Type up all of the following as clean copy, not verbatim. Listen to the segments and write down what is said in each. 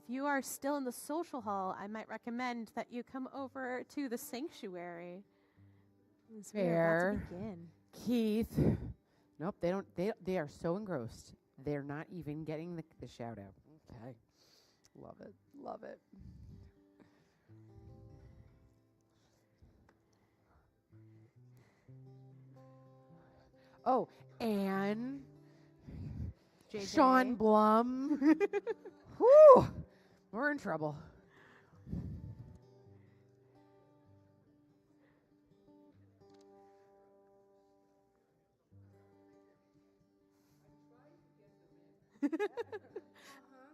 If you are still in the social hall, I might recommend that you come over to the sanctuary. As we are about to begin. Keith. Nope, they don't. They are so engrossed. They're not even getting the shout out. Okay. Love it. Love it. Oh, and JJ. Sean Blum. Whew. We're in trouble.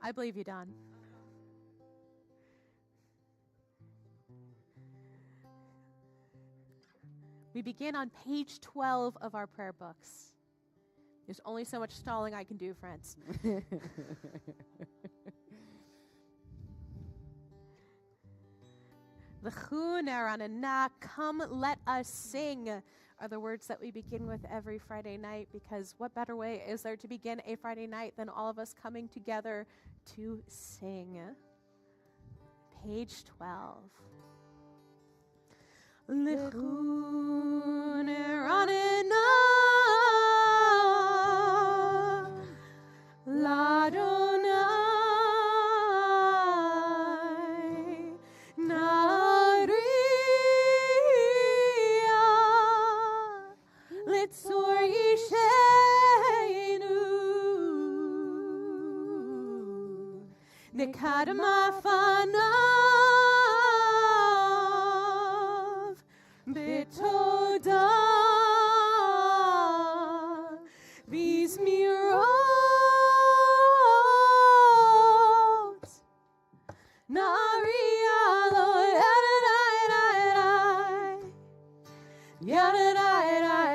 I believe you, Don. We begin on page 12 of our prayer books. There's only so much stalling I can do, friends. Come, let us sing, are the words that we begin with every Friday night, because what better way is there to begin a Friday night than all of us coming together to sing? Page 12. Nekadmafanav betoda vizmirot narialo yadadai yadadai yadadai yandai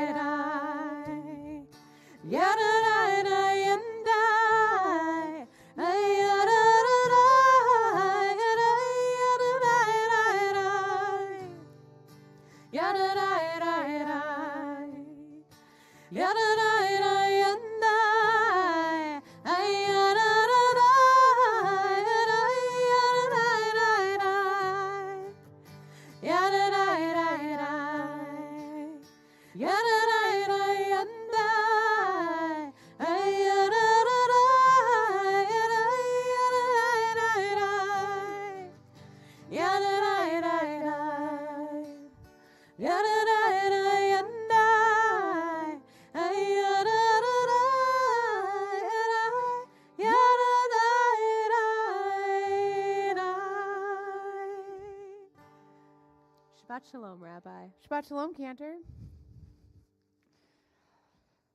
Shabbat Shalom, Rabbi. Shabbat Shalom, Cantor.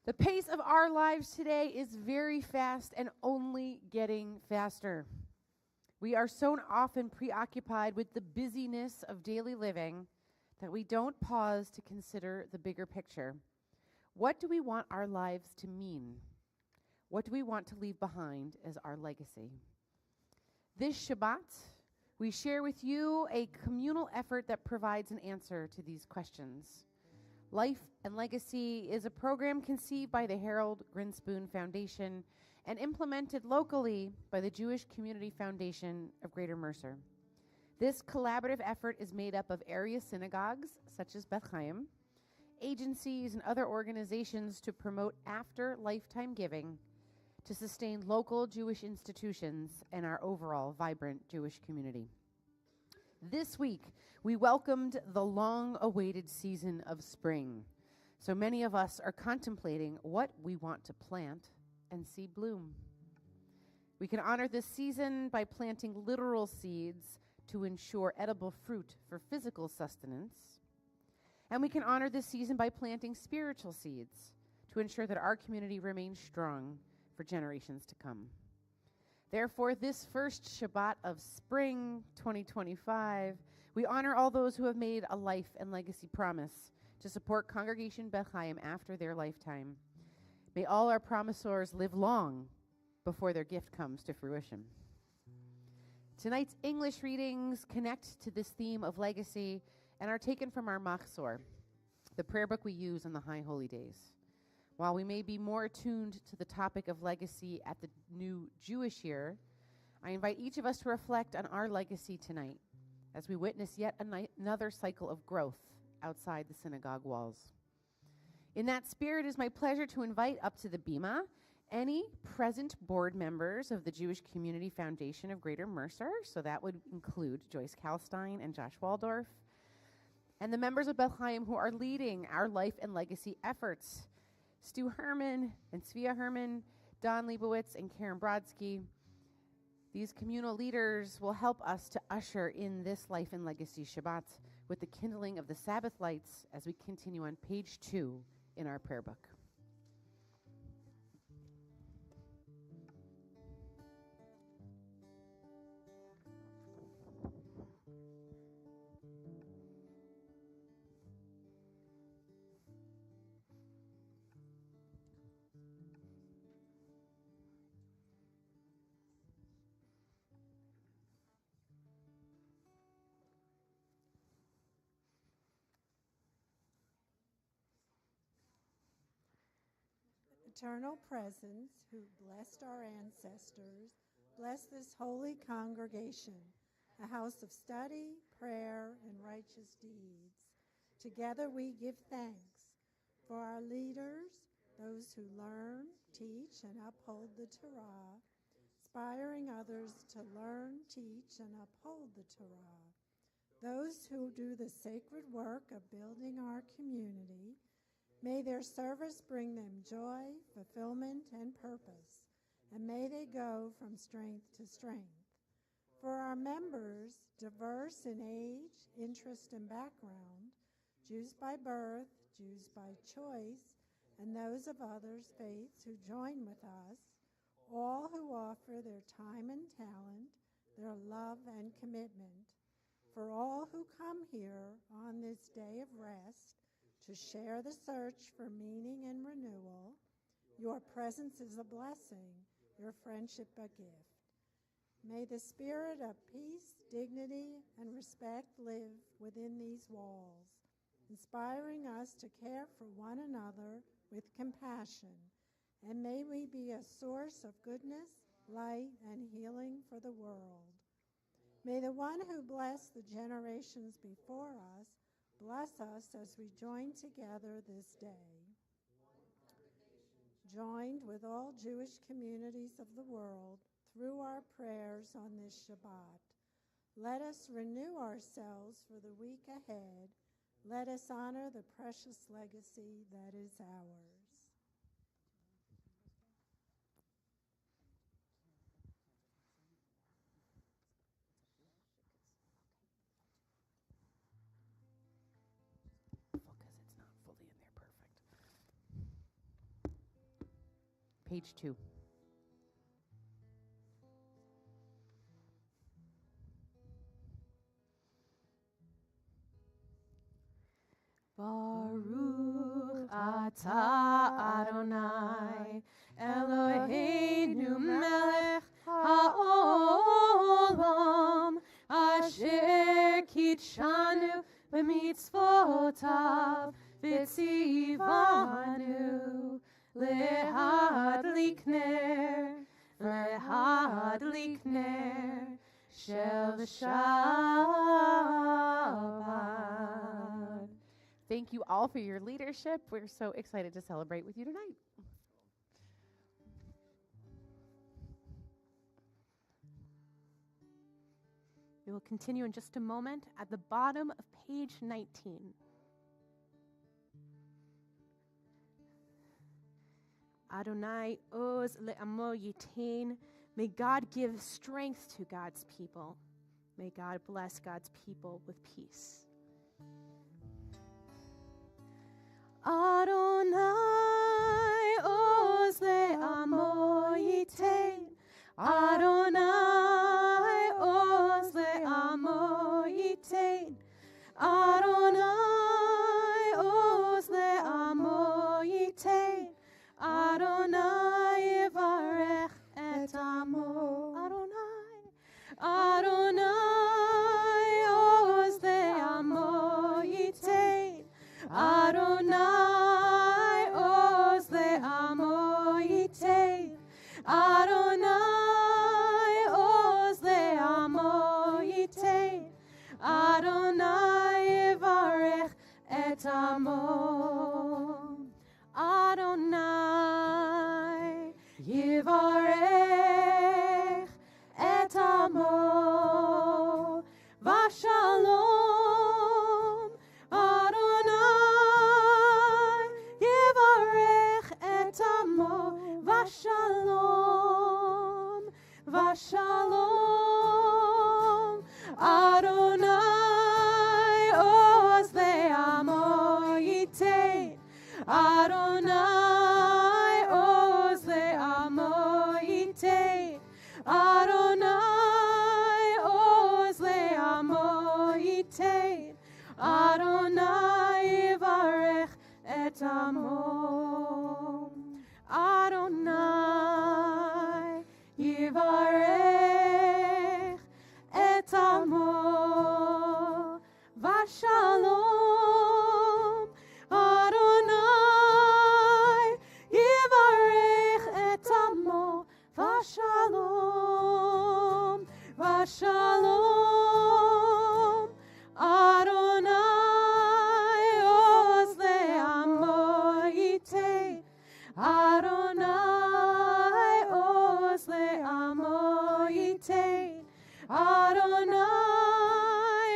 The pace of our lives today is very fast and only getting faster. We are so often preoccupied with the busyness of daily living that we don't pause to consider the bigger picture. What do we want our lives to mean? What do we want to leave behind as our legacy? This Shabbat, we share with you a communal effort that provides an answer to these questions. Life and Legacy is a program conceived by the Harold Grinspoon Foundation and implemented locally by the Jewish Community Foundation of Greater Mercer. This collaborative effort is made up of area synagogues, such as Beth Chaim, agencies and other organizations to promote after-lifetime giving, to sustain local Jewish institutions and our overall vibrant Jewish community. This week, we welcomed the long-awaited season of spring. So many of us are contemplating what we want to plant and see bloom. We can honor this season by planting literal seeds to ensure edible fruit for physical sustenance. And we can honor this season by planting spiritual seeds to ensure that our community remains strong for generations to come. Therefore, this first Shabbat of spring 2025, we honor all those who have made a life and legacy promise to support Congregation Beth Chaim after their lifetime. May all our promisors live long before their gift comes to fruition. Tonight's English readings connect to this theme of legacy and are taken from our Machzor, the prayer book we use on the High Holy Days. While we may be more attuned to the topic of legacy at the new Jewish year, I invite each of us to reflect on our legacy tonight as we witness yet another cycle of growth outside the synagogue walls. In that spirit, it is my pleasure to invite up to the Bima any present board members of the Jewish Community Foundation of Greater Mercer, so that would include Joyce Kalstein and Josh Waldorf, and the members of Beth Chaim who are leading our life and legacy efforts, Stu Herman and Svea Herman, Don Leibowitz and Karen Brodsky. These communal leaders will help us to usher in this life and legacy Shabbat with the kindling of the Sabbath lights as we continue on page 2 in our prayer book. Eternal presence, who blessed our ancestors, bless this holy congregation, a house of study, prayer, and righteous deeds. Together we give thanks for our leaders, those who learn, teach, and uphold the Torah, inspiring others to learn, teach, and uphold the Torah. Those who do the sacred work of building our community, may their service bring them joy, fulfillment, and purpose, and may they go from strength to strength. For our members, diverse in age, interest, and background, Jews by birth, Jews by choice, and those of others' faiths who join with us, all who offer their time and talent, their love and commitment. For all who come here on this day of rest, to share the search for meaning and renewal, your presence is a blessing, your friendship a gift. May the spirit of peace, dignity, and respect live within these walls, inspiring us to care for one another with compassion, and may we be a source of goodness, light, and healing for the world. May the one who blessed the generations before us bless us as we join together this day. Joined with all Jewish communities of the world through our prayers on this Shabbat, let us renew ourselves for the week ahead. Let us honor the precious legacy that is ours. Page 2. Baruch atah Adonai Eloheinu melech haolam asher kitshanu b'mitzvotav v'tzivanu Lehadlik ner shel Shabbat. Thank you all for your leadership. We're so excited to celebrate with you tonight. We will continue in just a moment at the bottom of page 19. Adonai oz le'amo yitain. May God give strength to God's people. May God bless God's people with peace. Adonai oz le'amo yitain. Adonai oz le'amo yitain. Adonai oz le'amo yitain. Adonai yivarech et amo. Adonai oz le'amo yitain. Adonai oz le'amo yitain. Adonai oz Vashalom Adonai Oz Le'amo Yitein Adonai Oz Le'amo Yitein Adonai Oz Le'amo Yitein Adonai Yivarech et Amo Adonai Yivarech et Amo Vashalom Adonai Yivarech et Amo Vashalom Vashalom Adonai Oz Le'amo Yitein Adonai Oz Le'amo Yitein Adonai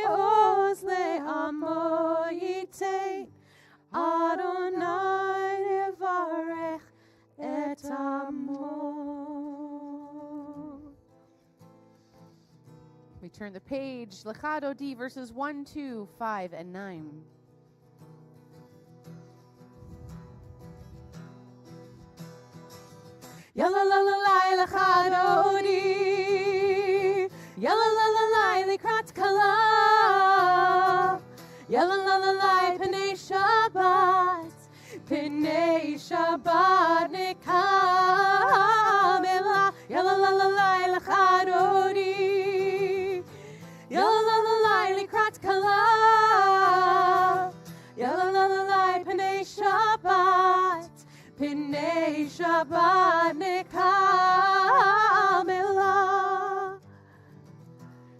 Oz Le'amo Yitein Adonai Yivarech et Amo. We turn the page, Lechado D, verses 1, 2, 5, and 9. Yalla la la la Lechado D Yalla la la la Likrat Kala Yalla la la la Pnei Shabbat Pnei Shabbat Nekamela Yalla la la la Lechado D Yalla la la la Likrat Kala Yalla la la la Pnei Shabbat Pnei Shabbat Nekamela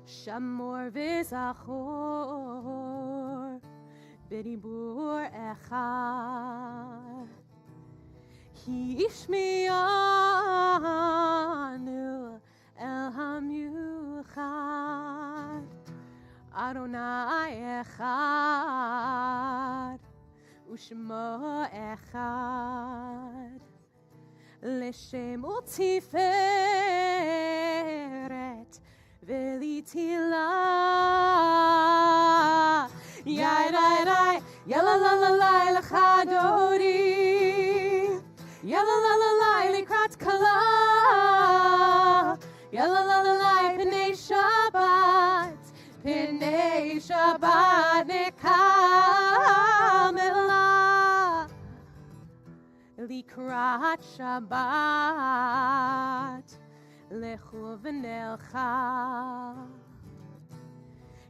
Shamor v'zachor B'dibur echad Hishmianu el hamyuchad Adonai echad Ushmo echad Leshem u'tiferet Velitila Yai rai rai Yalla la la la Lechadodi Yalla la la la Likrat Kala Yalla la la la Pnei Shabbat Pnei Shabbat Nekamela Likrat Shabbat Lechu v'nelcha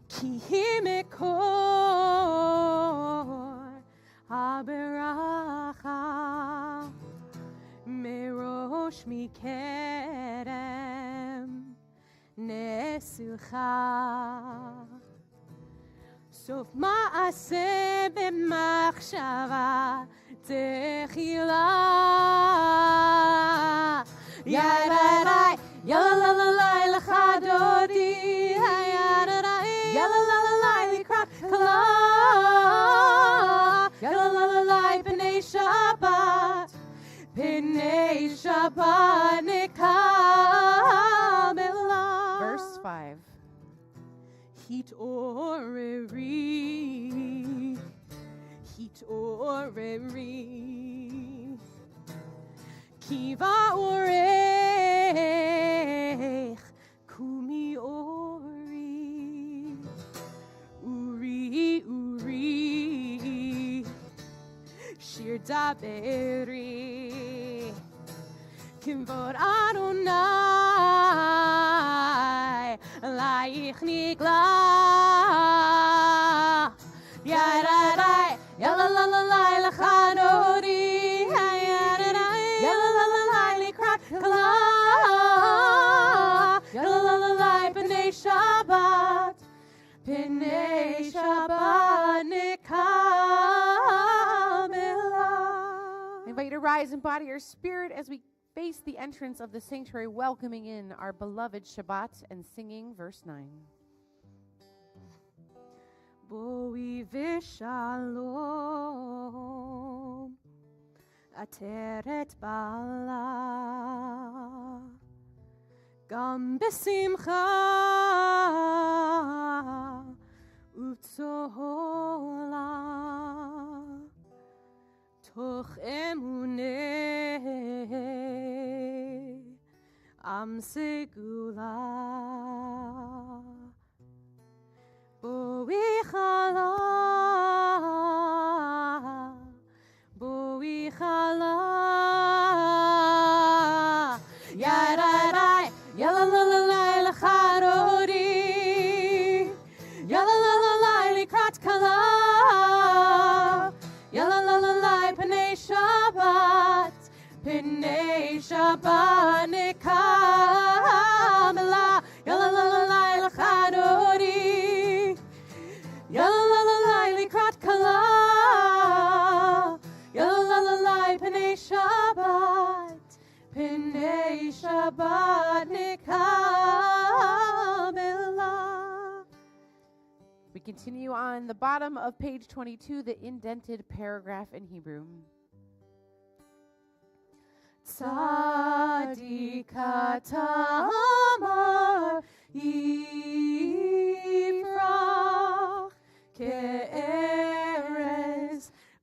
Ki hi mekor haberacha Merosh mikerem nesucha Sof ma'aseh b'machshava techila Yai rai rai Yalla la la la Lechadodi Yalla la la la Likrat Kala Yalla la la la Pnei Shabbat Pnei Shabbat Nekamela Verse 5. Hit oreri Kiva orech Kumi ori Uri Shir daberi Kimvod Adonai Laich nigla Yai rai rai Yalla la la la Lechadodi Yalla la la la Likrat Kala Yalla la la la Pnei Shabbat Pnei Shabbat Nekamela. I invite you to rise in body or spirit as we face the entrance of the sanctuary, welcoming in our beloved Shabbat and singing verse 9. Boi v'shalom Ateret bala גם בשמחה וצהלה, תוך אמוני עם סגולה. בואי חלה, בואי חלה, יאי יאללה לה לה לה לחרורי, יאללה לה לה לה לקראת כלה, יאללה לה לה לה פני שבת, פני שבת נקמלה, יאללה לה לה לה לחרורי, יאללה לה לה לה לקראת כלה, יאללה לה לה לה פני שבת, פני שבת נקמלה. We continue on the bottom of page 22, the indented paragraph in Hebrew. צדיקה תמר יפרח כארז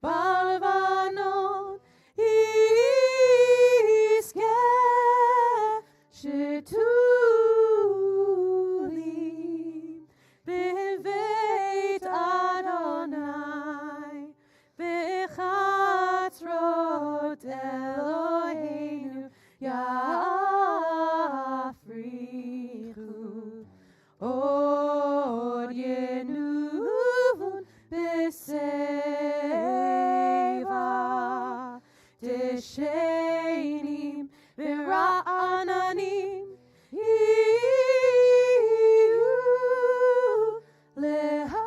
בלבנון יזכה שתולים בבית אדוני בחצרות אלוהינו יפריחו עוד ינובון בשיבה דשנים ורעננים יהיו להגיד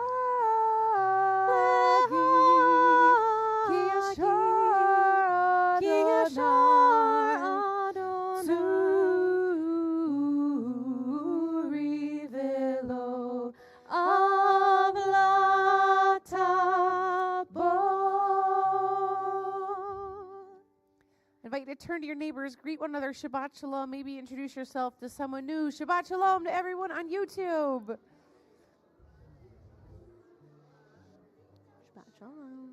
כי ישר אדוני צורי ולא עוולתה בו. I invite you to turn to your neighbors, greet one another, Shabbat Shalom, maybe introduce yourself to someone new. Shabbat Shalom to everyone on YouTube. Shabbat shalom.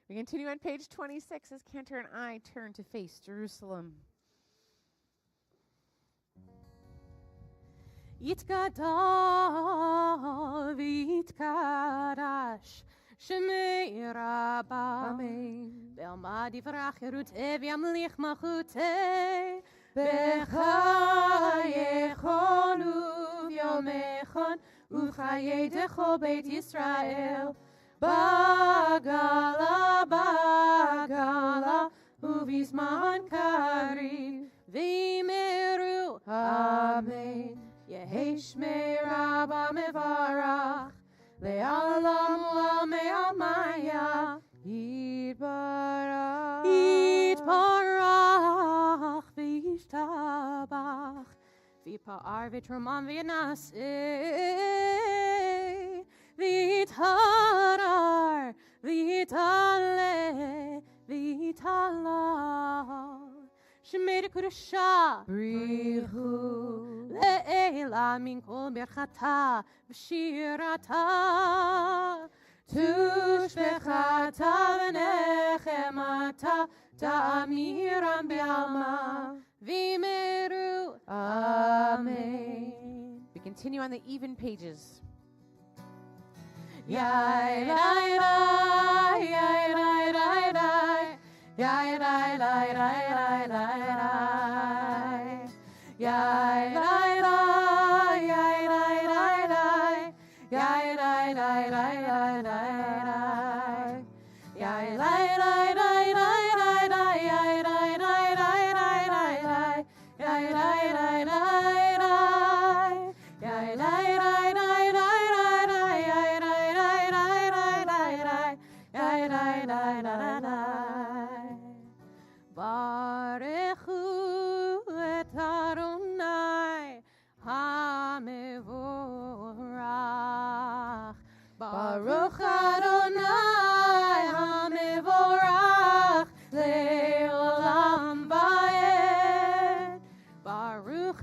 We continue on page 26 as Cantor and I turn to face Jerusalem. יתגדל ויתקדש שמי רבה, Amen. בעלמא יפרח ירותי וימליך מלכותי, בחייכון וביומכון ובחיי דכל בית ישראל, בגלה בגלה ובזמן קריב וימרו אמן. יהי שמי רבה מברך לעולם ולעלמיה יתברך. יתברך וישתבח ויפאר ויתרומם וינשא ויתהרר ויתעלה ויתעלה שמי קדושה בריחו לעילה מן כל ברכתה ושירתה תושבחתה ונחמתה תאמירם בעלמא וימרו Amen. We continue on the even pages. Yai rai rai yai rai rai rai yai rai rai rai rai rai rai yai rai rai yai rai rai rai yai rai rai rai rai rai yai rai rai rai rai rai rai yai rai rai rai rai rai rai yai rai rai rai rai yai rai rai rai rai rai rai yai rai rai rai rai rai rai yai rai rai rai rai Baruchu et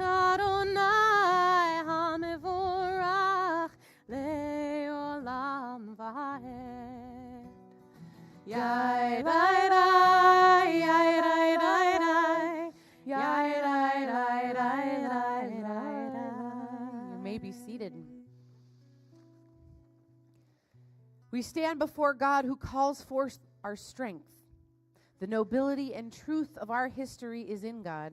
Adonai HaMevorach Le'olam Va'ed. Yai rai rai, yai rai rai rai, yai rai rai rai rai rai rai. You may be seated. We stand before God who calls forth our strength. The nobility and truth of our history is in God.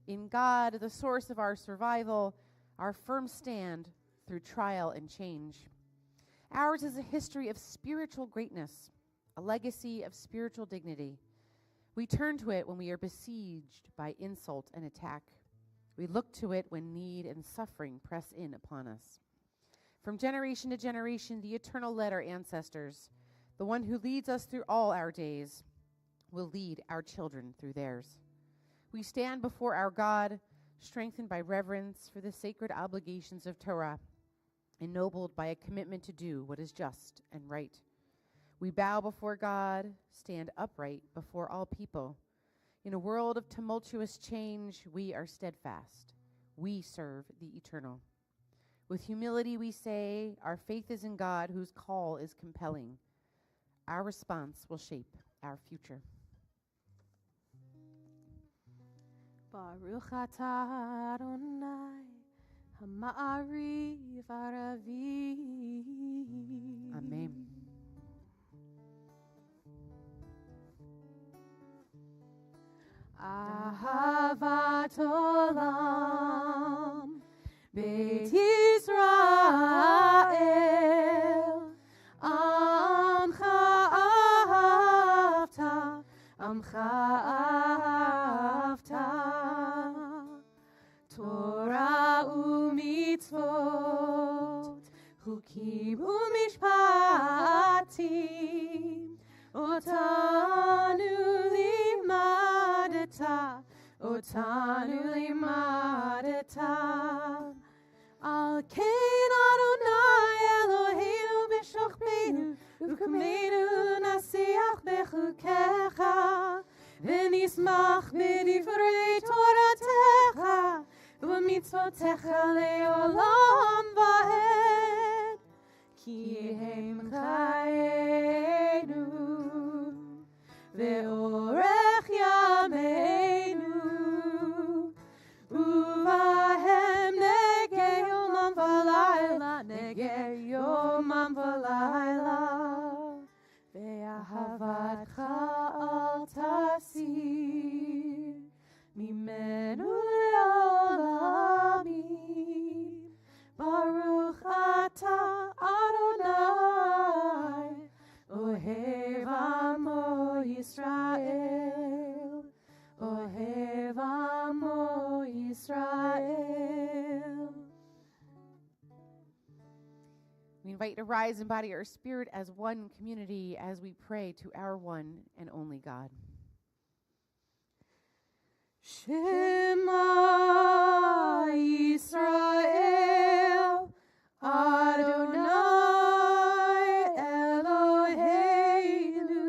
In God, the source of our survival, our firm stand through trial and change. Ours is a history of spiritual greatness, a legacy of spiritual dignity. We turn to it when we are besieged by insult and attack. We look to it when need and suffering press in upon us. From generation to generation, the eternal led our ancestors. The one who leads us through all our days will lead our children through theirs. We stand before our God, strengthened by reverence for the sacred obligations of Torah, ennobled by a commitment to do what is just and right. We bow before God, stand upright before all people. In a world of tumultuous change, we are steadfast. We serve the eternal. With humility we say, our faith is in God, whose call is compelling. Our response will shape our future. Baruch atah Adonai Ha'ma'ariv Aravi. Amen. Ahavat olam Beit Yisrael Amcha ahavta Torah u'mitzvot Chukim u'mishpatim Otanu limadeta Al kein Adonai Eloheinu b'shochbeinu U'kameinu nasiach bechukecha V'nismach b'divrei Toratecha U'mitzvotecha le'olam va'ed Ki hem chayenu Ve'orech yameinu Uvahem negei yomam v'layla Negei yomam v'layla Ve'ahavatcha al tasir Mimenu le'olamim Baruch atah Adonai Ohev amo Yisrael Ohev amo Yisrael. We invite you to rise and body our spirit as one community as we pray to our one and only God. Shema Yisrael Adonai Eloheinu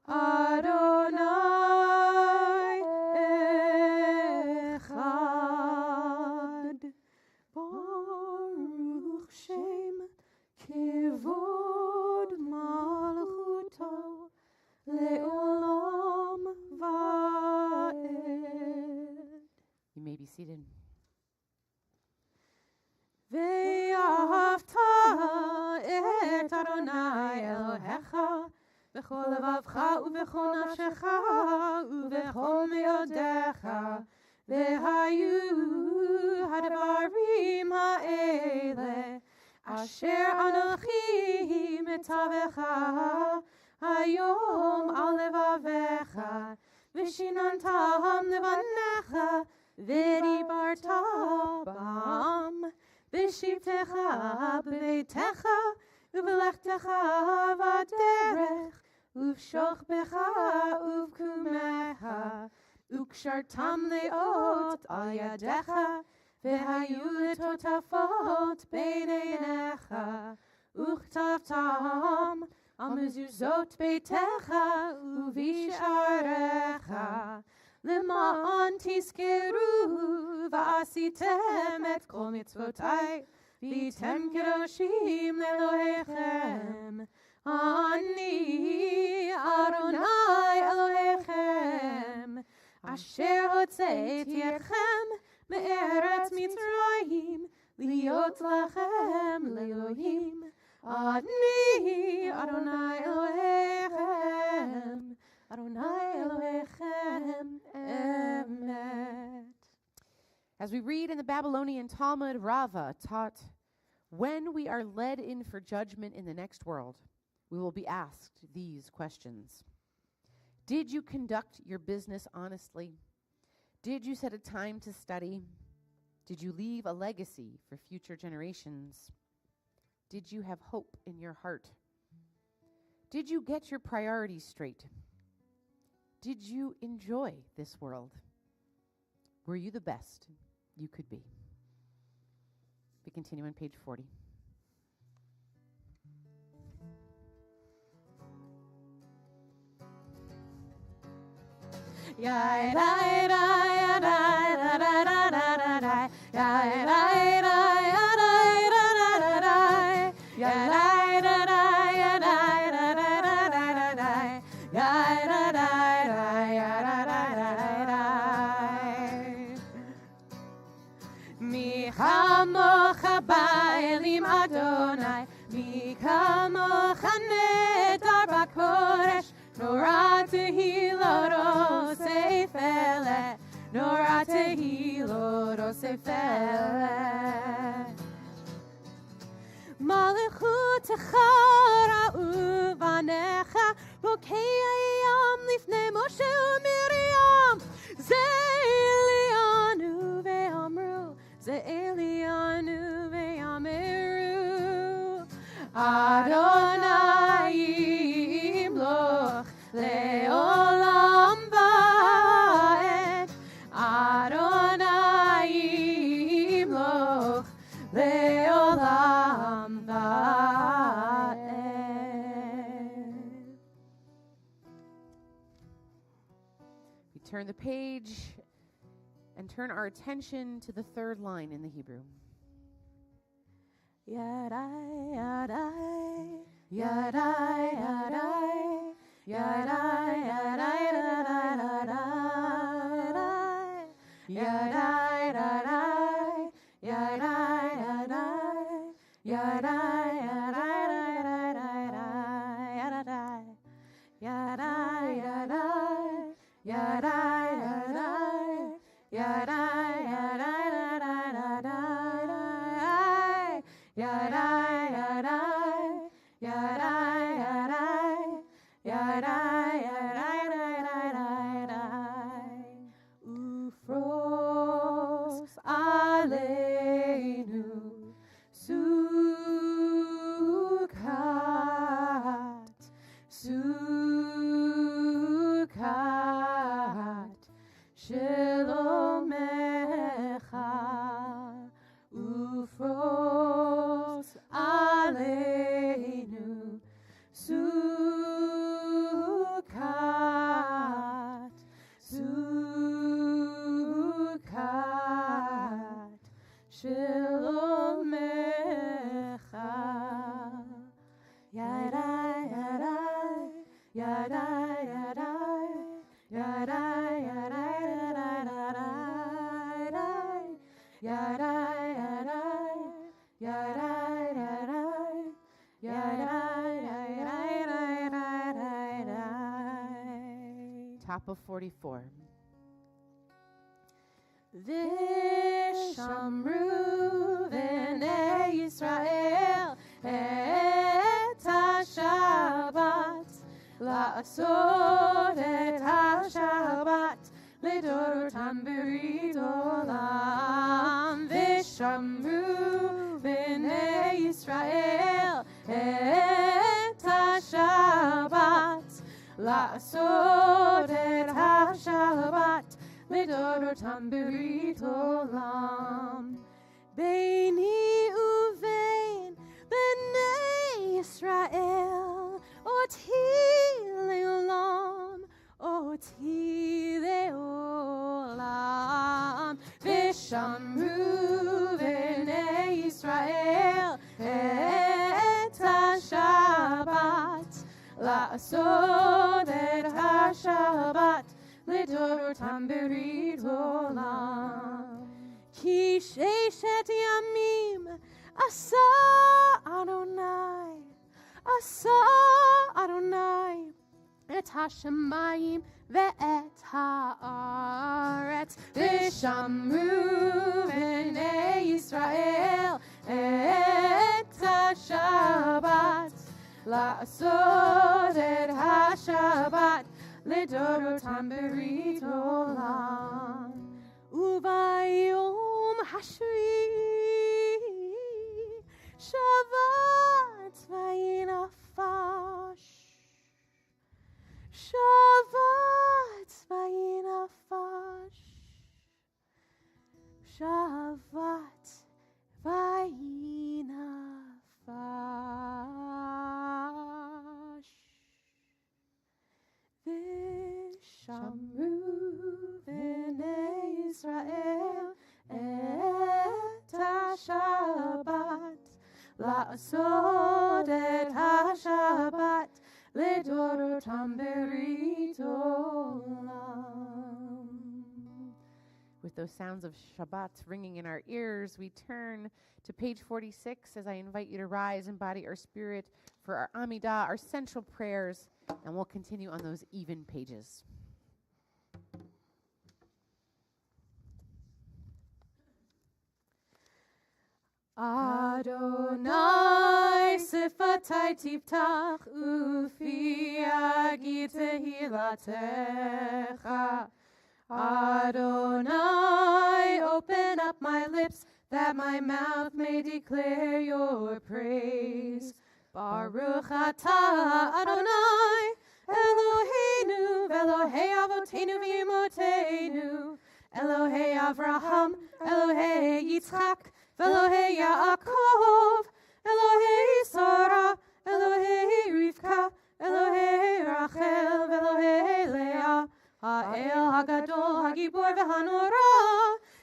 Adonai Echad Baruch Shem Kevod Malchuto Le'olam Va'ed. You may be seated. Ve'ahavta et Adonai Elohecha V'chol levavcha u'v'chol nafshecha u'v'chol me'odecha Ve'hayu hadvarim ha'ele Asher anochi metavecha Hayom al levavecha V'shinantam levanecha V'dibarta bam V'shivtecha b'beitecha U'v'lechtecha v'derech U'v'shochbecha u'v'kumecha U'kshartam le'ot al yadecha V'hayu letotafot b'nei einecha U'chtavtam al mezuzot beitecha U'v'isharecha למען תזכרו ועשיתם את כל מצוותיי והייתם קדושים לאלוהיכם. אני אדוני אלוהיכם אשר הוצאתי אתכם מארץ מצרים להיות לכם לאלוהים. אני אדוני אלוהיכם, אדוני אלוהיכם אמת. As we read in the Babylonian Talmud, Rava taught, when we are led in for judgment in the next world, we will be asked these questions. Did you conduct your business honestly? Did you set a time to study? Did you leave a legacy for future generations? Did you have hope in your heart? Did you get your priorities straight? Did you enjoy this world? Were you the best you could be? We continue on page 40. מי כמוך באלים אדוני, מי כמוך נדר בקודש, נורא תהילות עושה פלא, נורא תהילות עושה פלא. מלכותך ראו בניך, רוקי הים לפני משה ומרים, זה אלינו ואמרו, זה אלינו ואמרו, אדוני ימלוך לעולם ועד, אדוני ימלוך לעולם ועד. We turn the page and turn our attention to the third line in the Hebrew. Yadai, yadai, yadai, yadai, yadai, yadai, yadai, yadai, yadai, yadai, yadai, Ufros aleinu sukat, sukat shelomecha. Ufros aleinu sukat, sukat shelomecha. Yadai, yadai, yadai, yadai, yadai, yadai, yadai, yadai, yadai. Top of 44. Vishamru v'nei Yisrael et ha-Shabbat, la'asot et ha-Shabbat, לדורותם ברית עולם. ושמרו בני ישראל את השבת, לעשות את השבת לדורותם ברית עולם. ביני ובין בני ישראל אותי לעולם, אותי לעולם. ושמרו בני ישראל את השבת, לעשות את השבת לדורותם ברית עולם. כי ששת ימים עשה אדוני את השמיים ואת הארץ, ושמרו בני ישראל את השבת, לעשות את השבת לדורותם ברית עולם. וביום השביעי שבת וינפש, שבת וינפש, שבת וינפש. ושמרו בני ישראל את השבת, לעשות את השבת לדורותם ברית עולם. With those sounds of Shabbat ringing in our ears, we turn to page 46 as I invite you to rise and body our spirit for our Amidah, our central prayers, and we'll continue on those even pages. Adonai sifatai tiftach ufi agid tehilatecha. Adonai, open up my lips that my mouth may declare your praise. Baruch atah Adonai Eloheinu v'Elohei avotenu v'imotenu, Elohei Avraham, Elohei Yitzchak, Elohei Yaakov, Elohei Sarah, Elohei Rivka, Elohei Rachel, Elohei Leah, Ha'el Hagadol, Hagibor v'Hanora,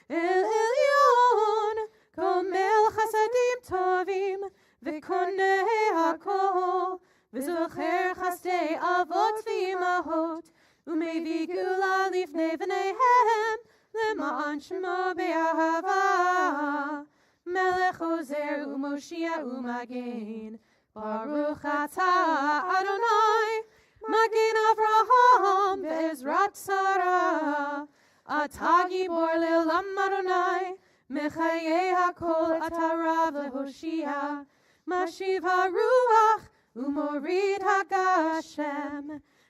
El Elyon, Gomel Chasadim Tovim, V'koneh Hakol, V'zocher Chasdei Avot v'Imahot, Umevi Gula Lifnei V'neihem, Lema'an Shemo Be'ahava, Melech Ozer U'Moshia U'Magen, Baruch atah Adonai, Magen Avraham Ve'ezrat Sarah, Atah Gibor Le'olam Adonai, Mechayei HaKol Atah Rav Lehoshia, Mashiv HaRuach U'Morid HaGashem,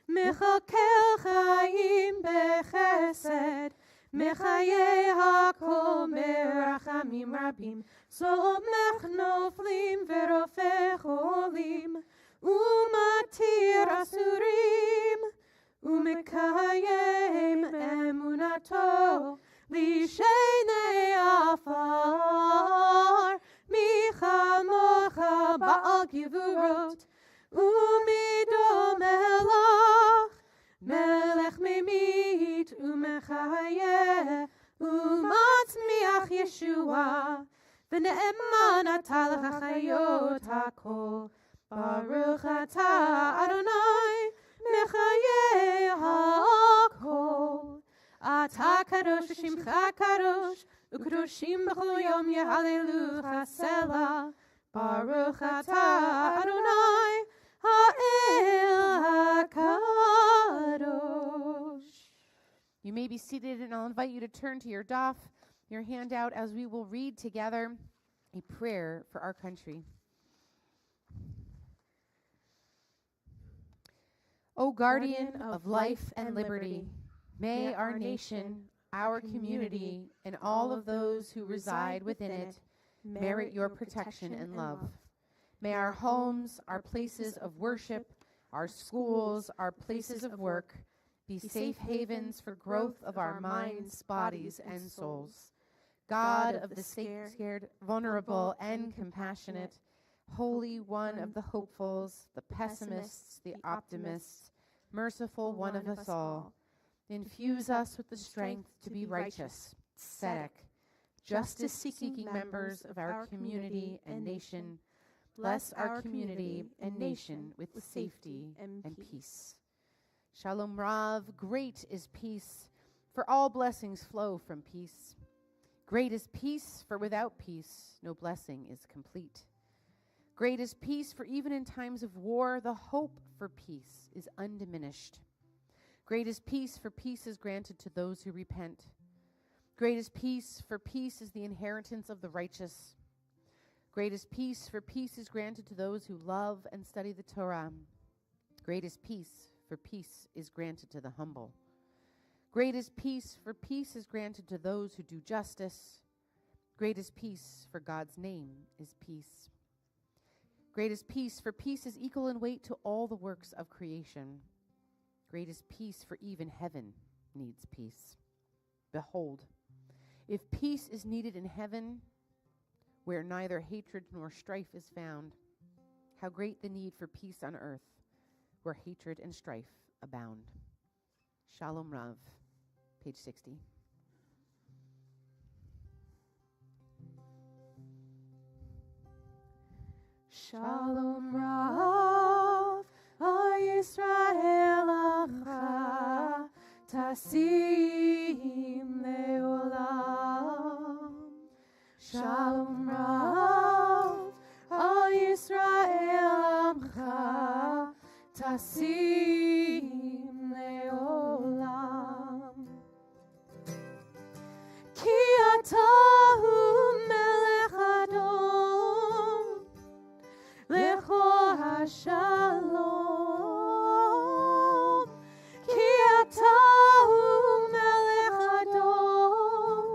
Mechakel Chaim Bechesed, Mechayei HaKol Merachamim Rabim, Somech Noflim Verofech Olim, Umatir Asurim, Umekayem Emunato, Lishenei Afar, Micha Mocha Baal Givurot, Umido Melach, Melech Memit, Umechayeh, Umatzmiach Yeshua, V'ne'eman atah l'chayot hakol, Baruch atah Adonai, Mechayeh hakol. Atah kadosh v'shimcha kadosh, U'kadoshim b'chol yom yehalelu chasela, Baruch atah Adonai, Ha'el HaKadosh. You may be seated, and I'll invite you to turn to your daf, your handout, as we will read together a prayer for our country. O guardian of life and liberty, may our nation, our community, and all of those who reside within it merit your protection and love. May our homes, our places of worship, our schools, our places of work be safe havens for growth of our minds, bodies, and souls. God of the scared, vulnerable, and compassionate, Holy One of the hopefuls, the pessimists, the optimists, merciful One of us all, infuse us with the strength to be righteous, tzedek, justice-seeking members of our community and nation. Bless our community and nation with safety and peace. Shalom Rav, great is peace, for all blessings flow from peace. Great is peace, for without peace, no blessing is complete. Great is peace, for even in times of war, the hope for peace is undiminished. Great is peace, for peace is granted to those who repent. Great is peace, for peace is the inheritance of the righteous. Great is peace, for peace is granted to those who love and study the Torah. Great is peace, for peace is granted to the humble. Great is peace, for peace is granted to those who do justice. Great is peace, for God's name is peace. Great is peace, for peace is equal in weight to all the works of creation. Great is peace, for even heaven needs peace. Behold, if peace is needed in heaven, where neither hatred nor strife is found, how great the need for peace on earth, where hatred and strife abound. Shalom Rav, page 60. Shalom Rav, O Yisrael Amcha, Tasim Leolam. Shalom Rav, O Yisrael Amcha, Tasim Leolam. Ki atahu melech adon, Lecho hashalom, ki atahu melech adon,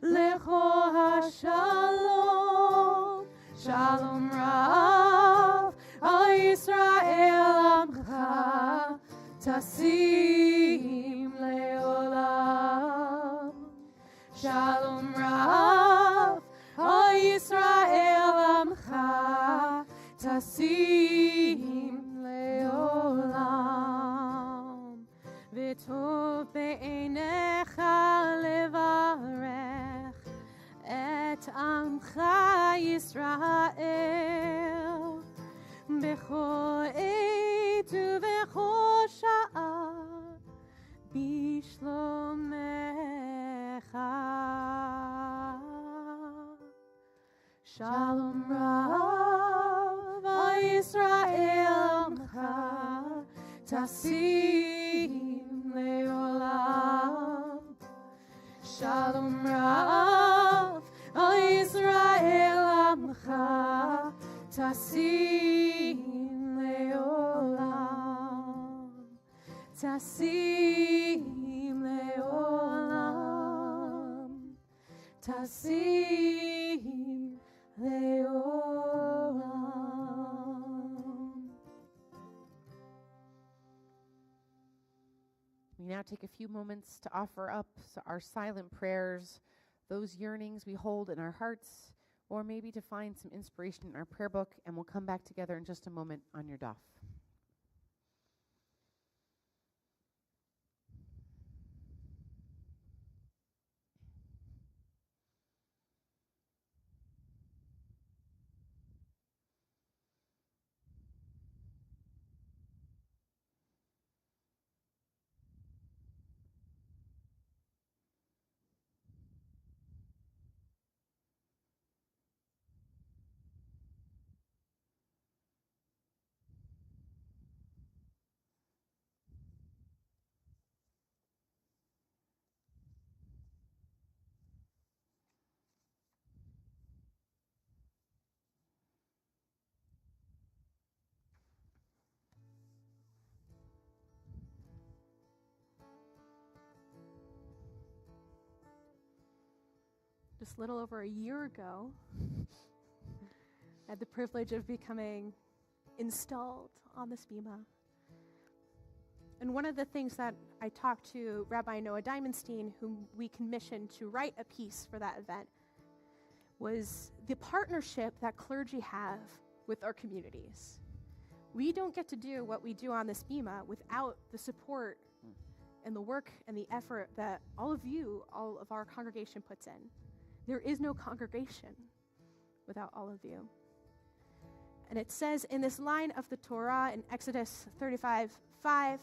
Lecho hashalom. Shalom Rav, Al Yisrael Amcha, Tasim Leolam. Shalom Rav, Al Yisrael Amcha, Tasim Leolam. V'tov be'einecha levarech et Amcha Yisrael b'chol עת ובכל שעה בשלומך. Shalom Rav, Al Yisrael Amcha, Tasim Leolam. Shalom Rav, Al Yisrael Amcha, Tasim Leolam. Tasim Leolam. Tasim Leolam. We now take a few moments to offer up our silent prayers, those yearnings we hold in our hearts, or maybe to find some inspiration in our prayer book, and we'll come back together in just a moment on your daf. Just a little over a year ago, I had the privilege of becoming installed on this bima. And one of the things that I talked to Rabbi Noah Diamondstein, whom we commissioned to write a piece for that event, was the partnership that clergy have with our communities. We don't get to do what we do on this bima without the support and the work and the effort that all of our congregation puts in. There is no congregation without all of you. And it says in this line of the Torah in Exodus 35:5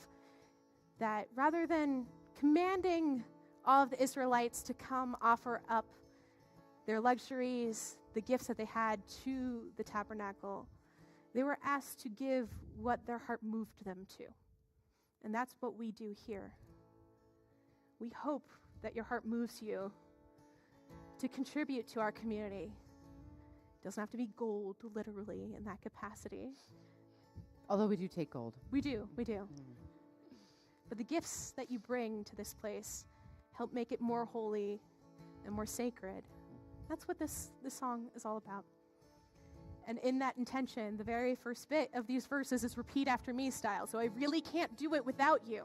that rather than commanding all of the Israelites to come offer up their luxuries, the gifts that they had to the tabernacle, they were asked to give what their heart moved them to. And that's what we do here. We hope that your heart moves you to contribute to our community. It doesn't have to be gold, literally, in that capacity. Although we do take gold. We do. But the gifts that you bring to this place help make it more holy and more sacred. That's what this song is all about. And in that intention, the very first bit of these verses is repeat after me style, so I really can't do it without you.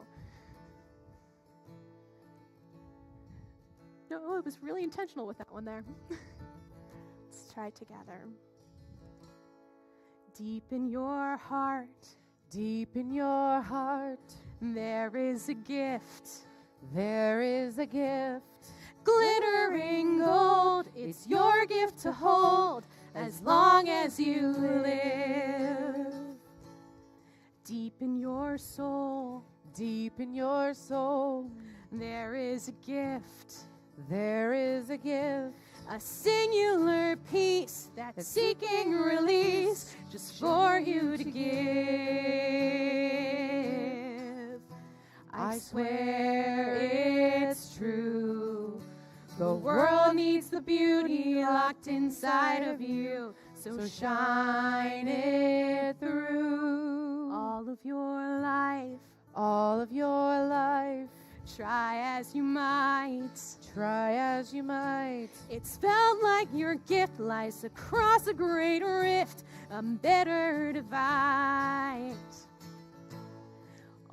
No, it was really intentional with that one there. Let's try it together. Deep in your heart, Deep in your heart, there is a gift. there is a gift. Glittering gold, it's your gift to hold as long as you live. Deep in your soul, Deep in your soul, there is a gift. there is a gift. A singular peace that's seeking release just for you to give. I swear it's true. The world needs the beauty locked inside of you, so shine it through. All of your life, All of your life, try as you might. try as you might. It's felt like your gift lies across a great rift, a bitter divide.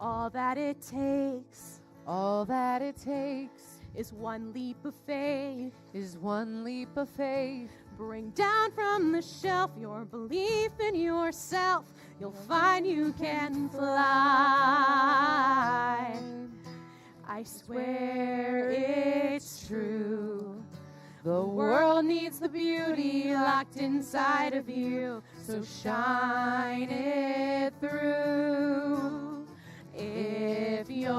All that it takes All that it takes is one leap of faith. is one leap of faith. Bring down from the shelf your belief in yourself. You'll find you can fly. I swear it's true. The world needs the beauty locked inside of you, so shine it through. If your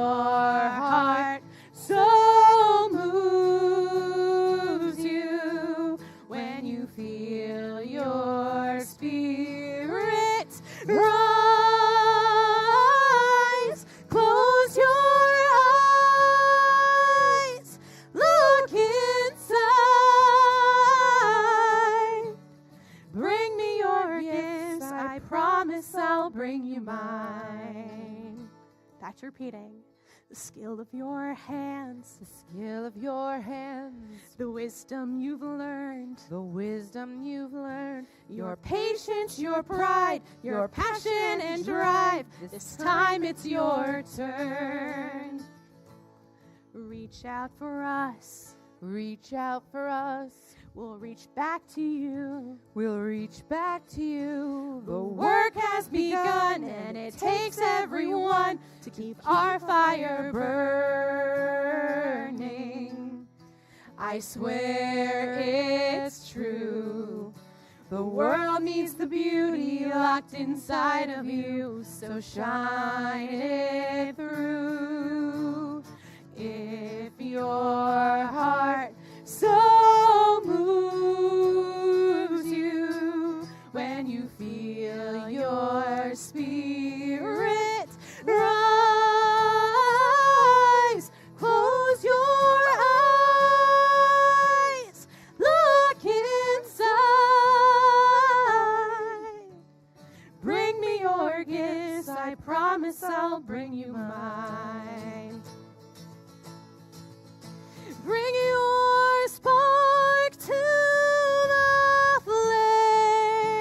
heart so moves you, when you feel your spirit rise, close your eyes, look inside. Bring me your gifts, I promise I'll bring you mine. That's repeating. The skill of your hands, The skill of your hands, the wisdom you've learned, the wisdom you've learned, your patience, your pride, your passion and drive. This time it's your turn. Reach out for us. reach out for us. We'll reach back to you. We'll reach back to you. The work has begun, and it takes everyone to keep our fire burning. I swear it's true. The world needs the beauty locked inside of you, so shine it through. If your heart so moves you, when you feel your spirit rise, close your eyes, look inside. Bring me your gifts, I promise I'll bring you mine. Bring your spark to the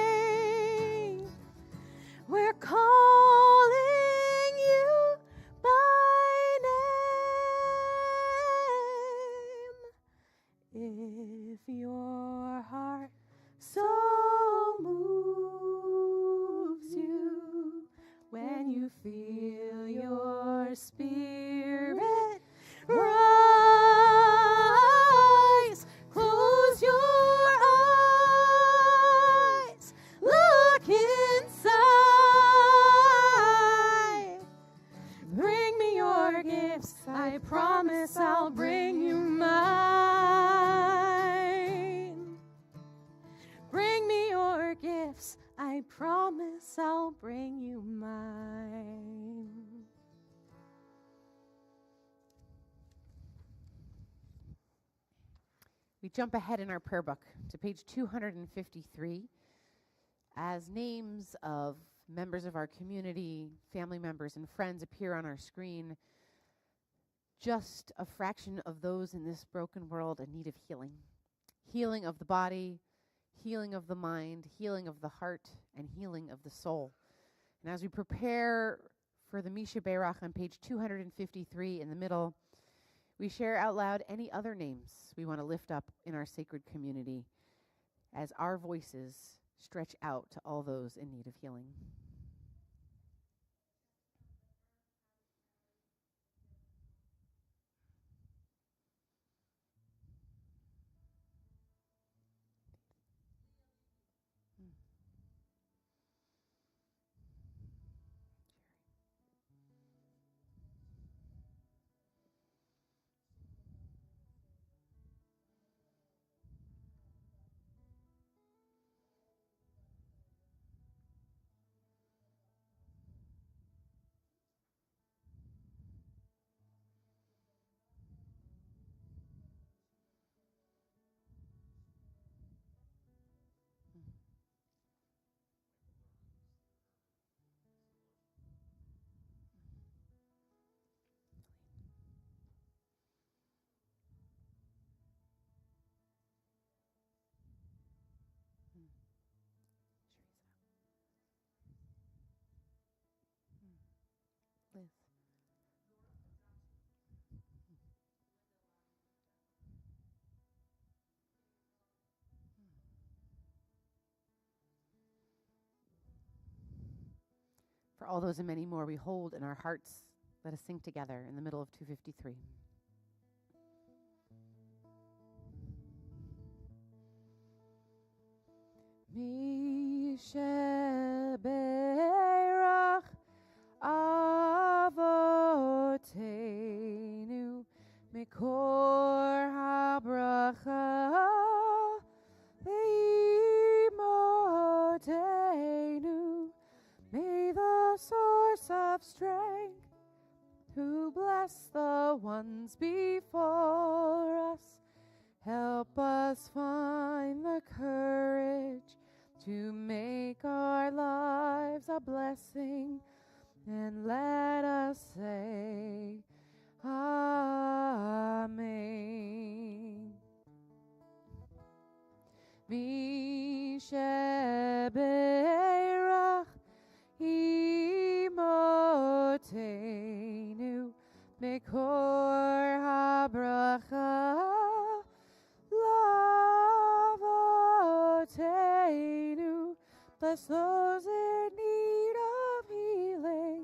flame. We're calling you by name. If your heart so moves you, when you feel your spirit gifts, I promise I'll bring you mine. We jump ahead in our prayer book to page 253 as names of members of our community, family members, and friends appear on our screen. Just a fraction of those in this broken world in need of healing. Healing of the body, healing of the mind, healing of the heart, and healing of the soul. And as we prepare for the Misha Berach on page 253 in the middle, we share out loud any other names we want to lift up in our sacred community as our voices stretch out to all those in need of healing. Liz. For all those and many more we hold in our hearts, let us sing together in the middle of 253. Misha Berach Avotenu Mikor HaBracha Leimotenu. May the source of strength who bless the ones before us help us find the courage to make our lives a blessing, and let us say Amen. Misha Berach Imotenu Mekor HaBracha Lavotenu. Bless those in need of healing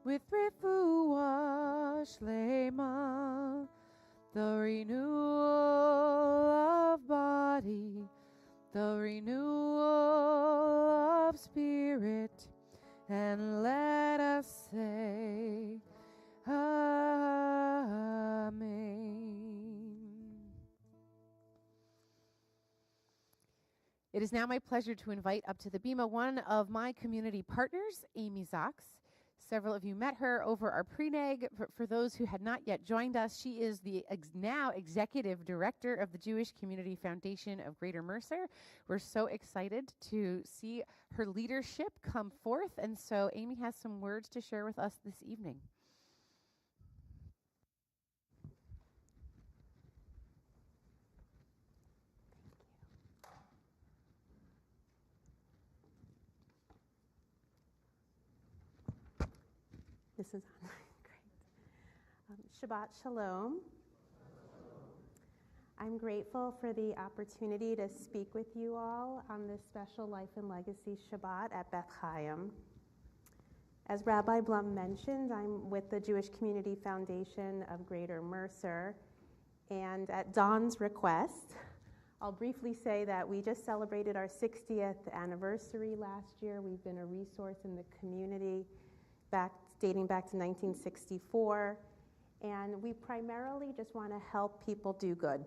with refuah shlema, the renewal of body, the renewal of spirit, and let us say Amen. It is now my pleasure to invite up to the Bima one of my community partners, Amy Zox. Several of you met her over our pre-neg. For those who had not yet joined us, she is the now executive director of the Jewish Community Foundation of Greater Mercer. We're so excited to see her leadership come forth, and so Amy has some words to share with us this evening. This is on. Great. Shabbat Shalom. I'm grateful for the opportunity to speak with you all on this special Life and Legacy Shabbat at Beth Chaim. As Rabbi Blum mentioned, I'm with the Jewish Community Foundation of Greater Mercer, and at Dawn's request, I'll briefly say that we just celebrated our 60th anniversary last year. We've been a resource in the community dating back to 1964, and we primarily just want to help people do good.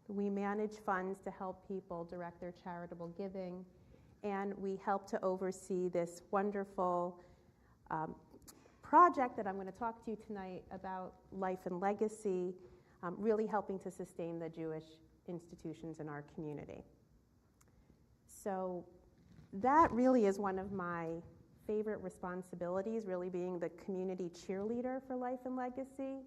We manage funds to help people direct their charitable giving and we help to oversee this wonderful project that I'm going to talk to you tonight about life and legacy, really helping to sustain the Jewish institutions in our community. So that really is one of my favorite responsibilities, really being the community cheerleader for life and legacy.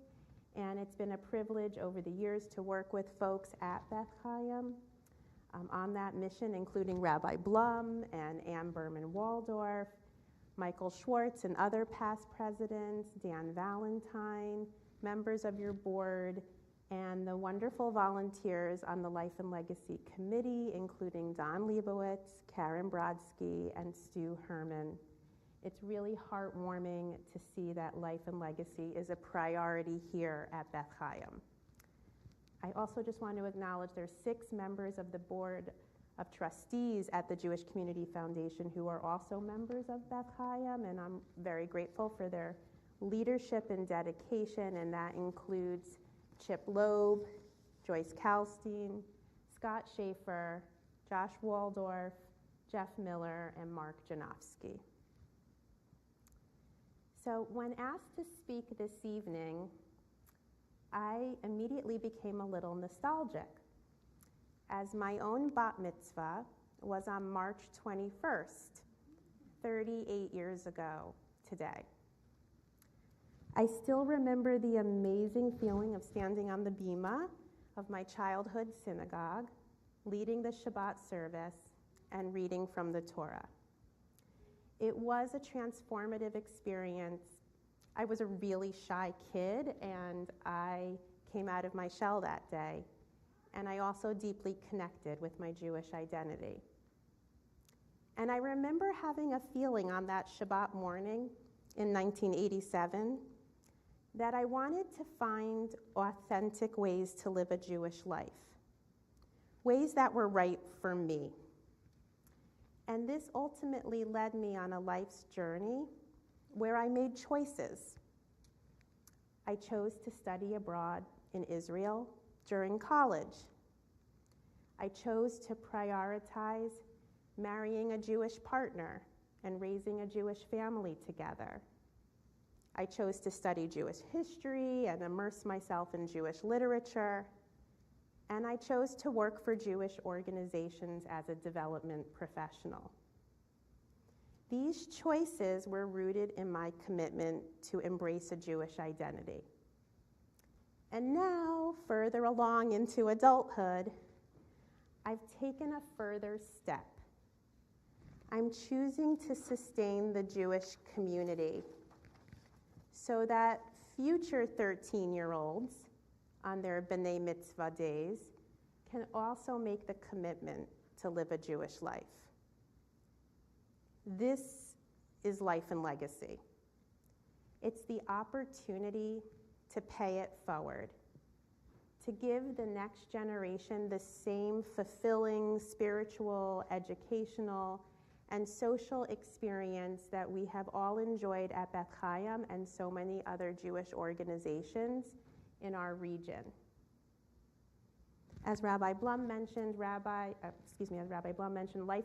And it's been a privilege over the years to work with folks at Beth Chaim on that mission, including Rabbi Blum and Ann Berman Waldorf, Michael Schwartz and other past presidents, Dan Valentine, members of your board, and the wonderful volunteers on the Life and Legacy Committee, including Don Leibowitz, Karen Brodsky, and Stu Herman. It's really heartwarming to see that life and legacy is a priority here at Beth Chaim. I also just want to acknowledge there's 6 members of the Board of Trustees at the Jewish Community Foundation who are also members of Beth Chaim, and I'm very grateful for their leadership and dedication, and that includes Chip Loeb, Joyce Kalstein, Scott Schaefer, Josh Waldorf, Jeff Miller, and Mark Janofsky. So when asked to speak this evening, I immediately became a little nostalgic, as my own bat mitzvah was on March 21st, 38 years ago today. I still remember the amazing feeling of standing on the bima of my childhood synagogue, leading the Shabbat service, and reading from the Torah. It was a transformative experience. I was a really shy kid, and I came out of my shell that day. And I also deeply connected with my Jewish identity. And I remember having a feeling on that Shabbat morning in 1987 that I wanted to find authentic ways to live a Jewish life, ways that were right for me. And this ultimately led me on a life's journey where I made choices. I chose to study abroad in Israel during college. I chose to prioritize marrying a Jewish partner and raising a Jewish family together. I chose to study Jewish history and immerse myself in Jewish literature. And I chose to work for Jewish organizations as a development professional. These choices were rooted in my commitment to embrace a Jewish identity. And now, further along into adulthood, I've taken a further step. I'm choosing to sustain the Jewish community so that future 13-year-olds on their B'nai Mitzvah days can also make the commitment to live a Jewish life. This is life and legacy. It's the opportunity to pay it forward, to give the next generation the same fulfilling spiritual, educational, and social experience that we have all enjoyed at Beth Chaim and so many other Jewish organizations in our region. As Rabbi Blum mentioned, Life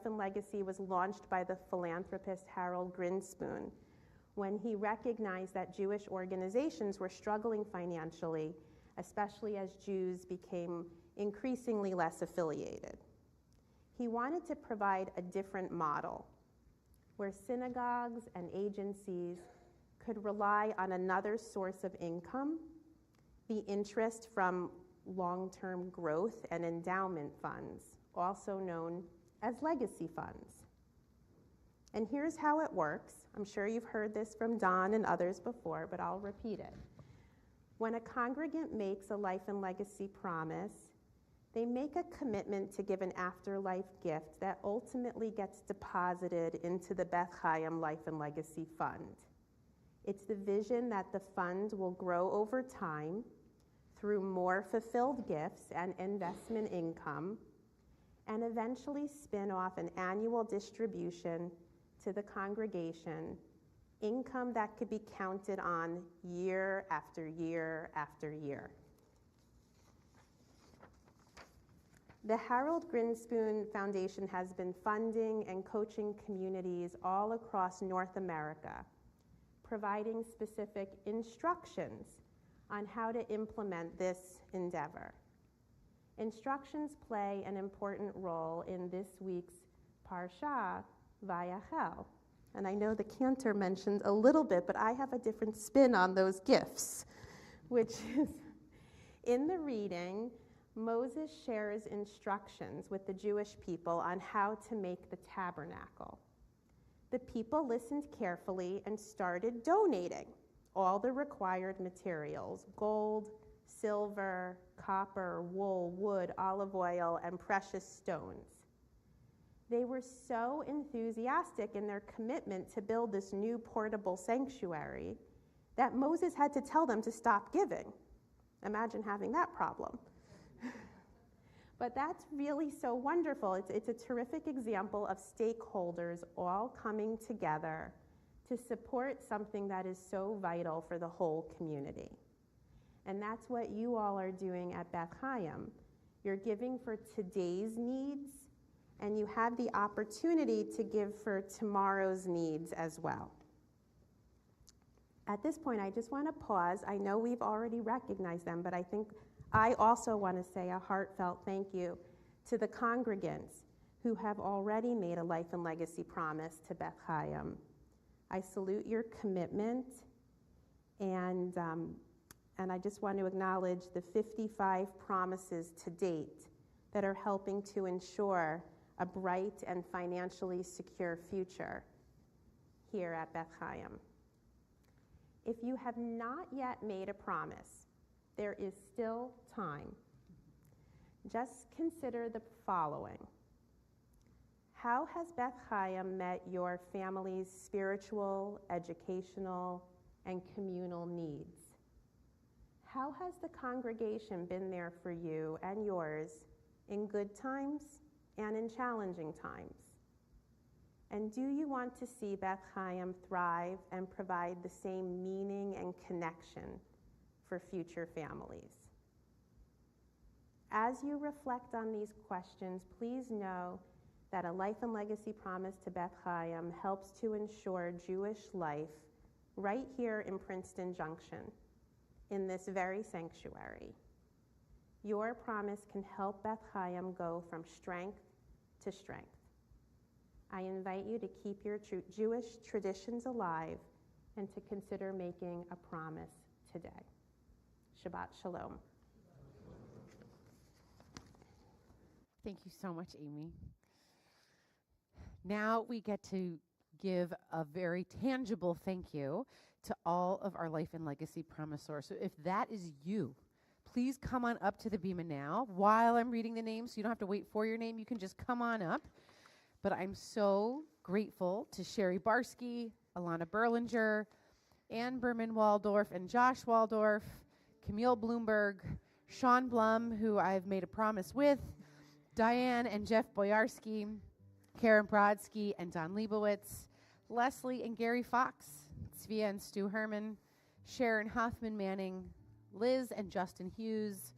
and Legacy was launched by the philanthropist Harold Grinspoon when he recognized that Jewish organizations were struggling financially, especially as Jews became increasingly less affiliated. He wanted to provide a different model where synagogues and agencies could rely on another source of income, the interest from long-term growth and endowment funds, also known as legacy funds. And here's how it works. I'm sure you've heard this from Don and others before, but I'll repeat it. When a congregant makes a life and legacy promise, they make a commitment to give an afterlife gift that ultimately gets deposited into the Beth Chaim Life and Legacy Fund. It's the vision that the fund will grow over time through more fulfilled gifts and investment income, and eventually spin off an annual distribution to the congregation, income that could be counted on year after year after year. The Harold Grinspoon Foundation has been funding and coaching communities all across North America, providing specific instructions on how to implement this endeavor. Instructions play an important role in this week's Parsha, Vayachel. And I know the cantor mentioned a little bit, but I have a different spin on those gifts, which is in the reading, Moses shares instructions with the Jewish people on how to make the tabernacle. The people listened carefully and started donating all the required materials: gold, silver, copper, wool, wood, olive oil, and precious stones. They were so enthusiastic in their commitment to build this new portable sanctuary that Moses had to tell them to stop giving. Imagine having that problem. But that's really so wonderful. It's a terrific example of stakeholders all coming together to support something that is so vital for the whole community. And that's what you all are doing at Beth Chaim. You're giving for today's needs, and you have the opportunity to give for tomorrow's needs as well. At this point, I just want to pause. I know we've already recognized them, but I think I also want to say a heartfelt thank you to the congregants who have already made a life and legacy promise to Beth Chaim. I salute your commitment, and I just want to acknowledge the 55 promises to date that are helping to ensure a bright and financially secure future here at Beth Chaim. If you have not yet made a promise, there is still time. Just consider the following. How has Beth Chaim met your family's spiritual, educational, and communal needs? How has the congregation been there for you and yours in good times and in challenging times? And do you want to see Beth Chaim thrive and provide the same meaning and connection for future families? As you reflect on these questions, please know that a life and legacy promise to Beth Chaim helps to ensure Jewish life right here in Princeton Junction, in this very sanctuary. Your promise can help Beth Chaim go from strength to strength. I invite you to keep your Jewish traditions alive and to consider making a promise today. Shabbat Shalom. Thank you so much, Amy. Now we get to give a very tangible thank you to all of our Life and Legacy promisors. So if that is you, please come on up to the bema now while I'm reading the names. So you don't have to wait for your name. You can just come on up. But I'm so grateful to Sherry Barsky, Alana Berlinger, Ann Berman Waldorf, and Josh Waldorf, Camille Bloomberg, Sean Blum, who I've made a promise with, Diane and Jeff Boyarski, Karen Brodsky and Don Leibowitz, Leslie and Gary Fox, Svea and Stu Herman, Sharon Hoffman Manning, Liz and Justin Hughes,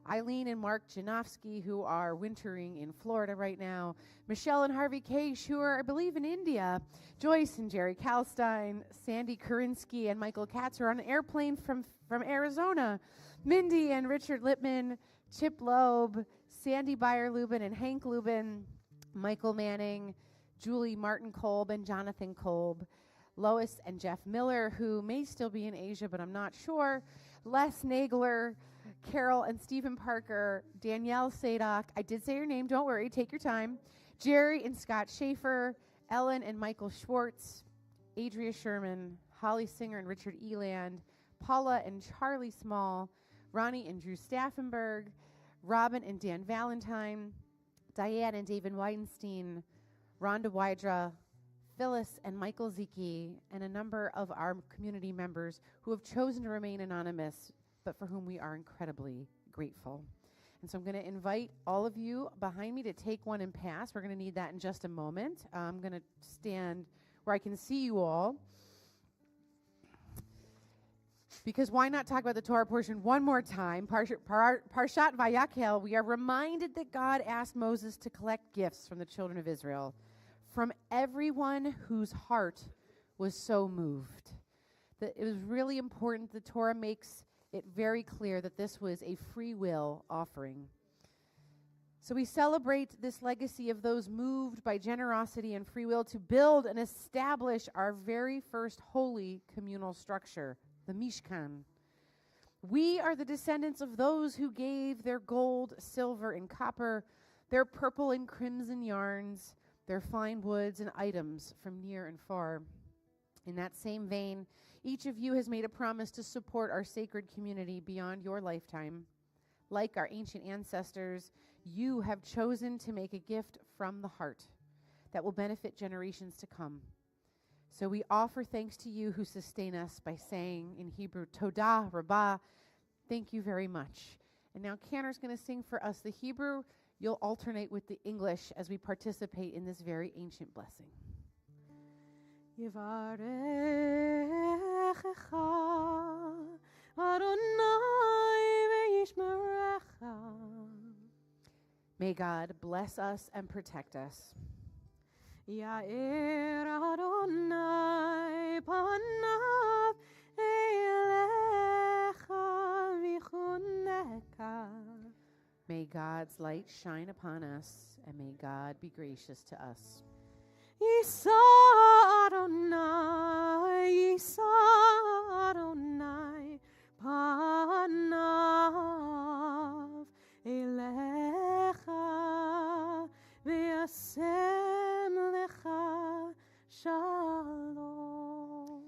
Eileen and Mark Janofsky, who are wintering in Florida right now, Michelle and Harvey Cage, who are, I believe, in India, Joyce and Jerry Kalstein, Sandy Kurinsky and Michael Katz are on an airplane from Arizona, Mindy and Richard Lippman, Chip Loeb, Sandy Beyer-Lubin and Hank Lubin, Michael Manning, Julie Martin Kolb and Jonathan Kolb, Lois and Jeff Miller, who may still be in Asia, but I'm not sure, Les Nagler, Carol and Stephen Parker, Danielle Sadock, I did say your name, don't worry, take your time, Jerry and Scott Schaefer, Ellen and Michael Schwartz, Adria Sherman, Holly Singer and Richard Eland, Paula and Charlie Small, Ronnie and Drew Staffenberg, Robin and Dan Valentine, Diane and David Weidenstein, Rhonda Wydra, Phyllis and Michael Ziki, and a number of our community members who have chosen to remain anonymous, but for whom we are incredibly grateful. And so I'm going to invite all of you behind me to take one and pass. We're going to need that in just a moment. I'm going to stand where I can see you all. Because why not talk about the Torah portion one more time? Parshat Vayakhel, we are reminded that God asked Moses to collect gifts from the children of Israel, from everyone whose heart was so moved. That it was really important. The Torah makes it very clear that this was a free will offering. So we celebrate this legacy of those moved by generosity and free will to build and establish our very first holy communal structure, the Mishkan. We are the descendants of those who gave their gold, silver, and copper, their purple and crimson yarns, their fine woods and items from near and far. In that same vein, each of you has made a promise to support our sacred community beyond your lifetime. Like our ancient ancestors, you have chosen to make a gift from the heart that will benefit generations to come. So we offer thanks to you who sustain us by saying in Hebrew, Todah Rabbah, thank you very much. And now Canner's going to sing for us the Hebrew. You'll alternate with the English as we participate in this very ancient blessing. Yivarechecha Adonai ve'yishmerecha. May God bless us and protect us. Ya'ir Adonai panav elecha v'chuneka. May God's light shine upon us, and may God be gracious to us. Yisa Adonai panav elecha v'yasem lecha shalom.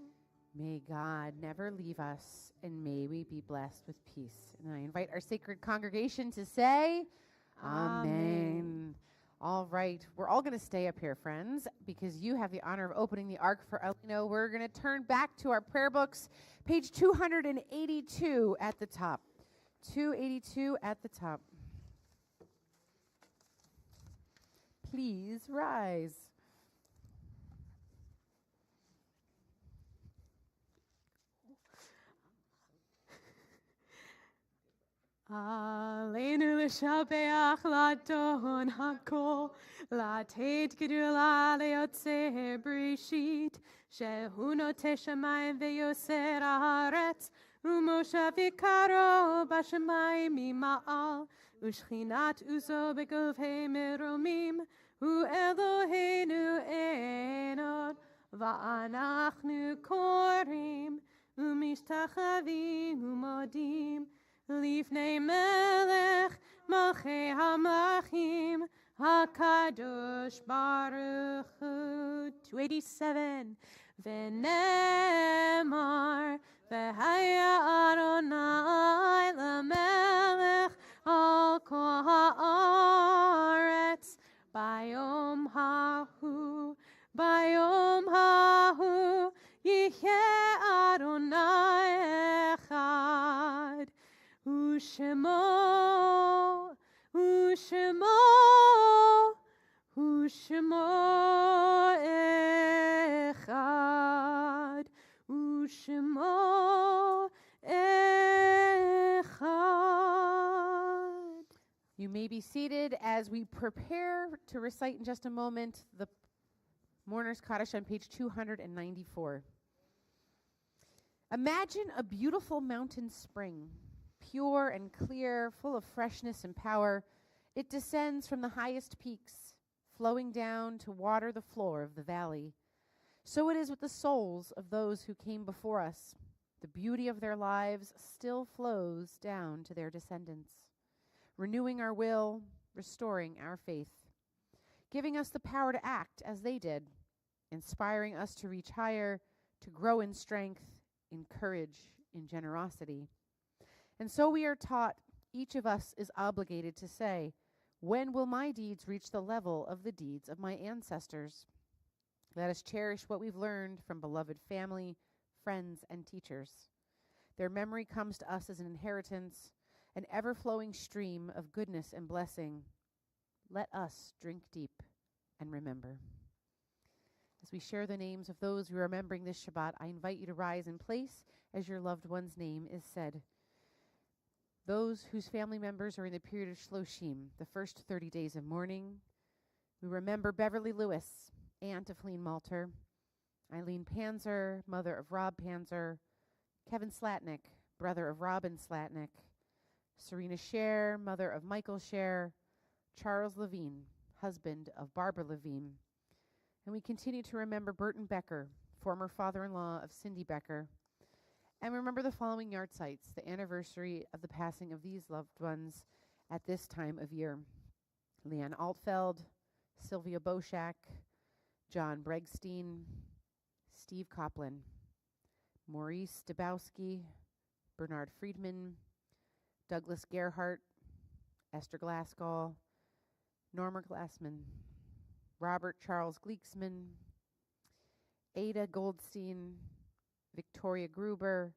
May God never leave us, and may we be blessed with peace. And I invite our sacred congregation to say, Amen. All right. We're all going to stay up here, friends, because you have the honor of opening the Ark for Elino. We're going to turn back to our prayer books, page 282 at the top. 282 at the top. Please rise. Aleinu l'shabeach l'adon hakol, l'tet gedula le'yotzeh brishit, shehu noteh shamayim ve'yoser haaretz, u'moshav yikaro b'shamayim mima'al, u'shchinat uzo beguvhei meromim, u'Eloheinu enod, va'anachnu korim, u'mishtachavim u'modim, Lifnei melech malchei hamachim hakadosh baruch hu. 287. V'nemar v'haya Adonai lamelech al kol haaretz bayom hahu yihyeh Adonai echad. Ushemo echad, Ushemo echad. You may be seated as we prepare to recite in just a moment the Mourner's Kaddish on page 294. Imagine a beautiful mountain spring, pure and clear, full of freshness and power. It descends from the highest peaks, flowing down to water the floor of the valley. So it is with the souls of those who came before us. The beauty of their lives still flows down to their descendants, renewing our will, restoring our faith, giving us the power to act as they did, inspiring us to reach higher, to grow in strength, in courage, in generosity. And so we are taught, each of us is obligated to say, when will my deeds reach the level of the deeds of my ancestors? Let us cherish what we've learned from beloved family, friends, and teachers. Their memory comes to us as an inheritance, an ever-flowing stream of goodness and blessing. Let us drink deep and remember. As we we share the names of those we are remembering this Shabbat, I invite you to rise in place as your loved one's name is said. Those whose family members are in the period of Shloshim, the first 30 days of mourning, we remember Beverly Lewis, aunt of Helene Malter, Eileen Panzer, mother of Rob Panzer, Kevin Slatnick, brother of Robin Slatnick, Serena Scher, mother of Michael Scher, Charles Levine, husband of Barbara Levine. And we continue to remember Burton Becker, former father-in-law of Cindy Becker. And remember the following yard sites, the anniversary of the passing of these loved ones at this time of year. Leanne Altfeld, Sylvia Boshak, John Bregstein, Steve Coplin, Maurice Dabowski, Bernard Friedman, Douglas Gerhardt, Esther Glassgall, Norma Glassman, Robert Charles Gleeksman, Ada Goldstein, Victoria Gruber,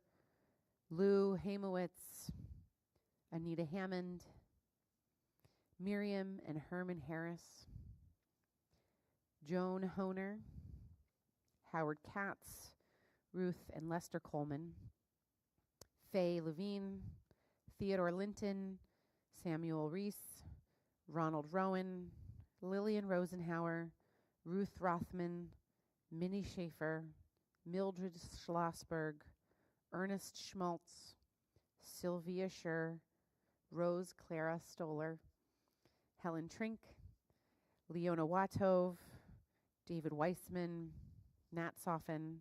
Lou Hamowitz, Anita Hammond, Miriam and Herman Harris, Joan Honer, Howard Katz, Ruth and Lester Coleman, Faye Levine, Theodore Linton, Samuel Reese, Ronald Rowan, Lillian Rosenhauer, Ruth Rothman, Minnie Schaefer, Mildred Schlossberg, Ernest Schmaltz, Sylvia Scher, Rose Clara Stoller, Helen Trink, Leona Watove, David Weissman, Nat Soffen,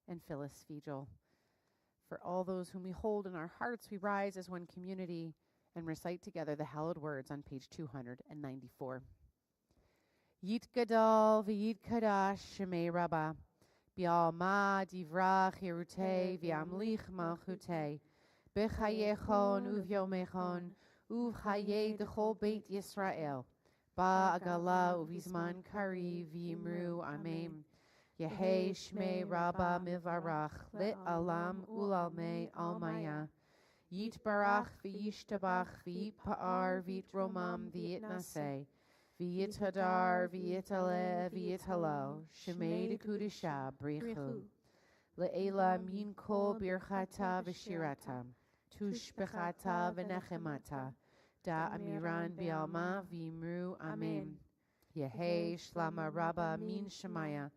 and Phyllis Fiegel. For all those whom we hold in our hearts, we rise as one community and recite together the hallowed words on page 294. Yit Gadol v'yit Kadash Shemei Rabbah B'alma divrach Yerutei v'amlich malchutei b'chayechon uv'yomechon uv'chayei d'chol Beit Yisrael ba'agala uv'izman kari v'yimru amen. Yehei Shmei Rabbah mivarach le'alam ulalmei almaya Yit barach v'yishtabach v'yit pa'ar v'yit romam v'yit naseh v'yit hadar v'yit aleh v'yit halal Shemei dekudisha brichu le'ela min kol birchata v'shirata tushbechata v'nechemata da amiran bi'alma v'yimru amen. Yehei Shlama Rabbah min Shemaya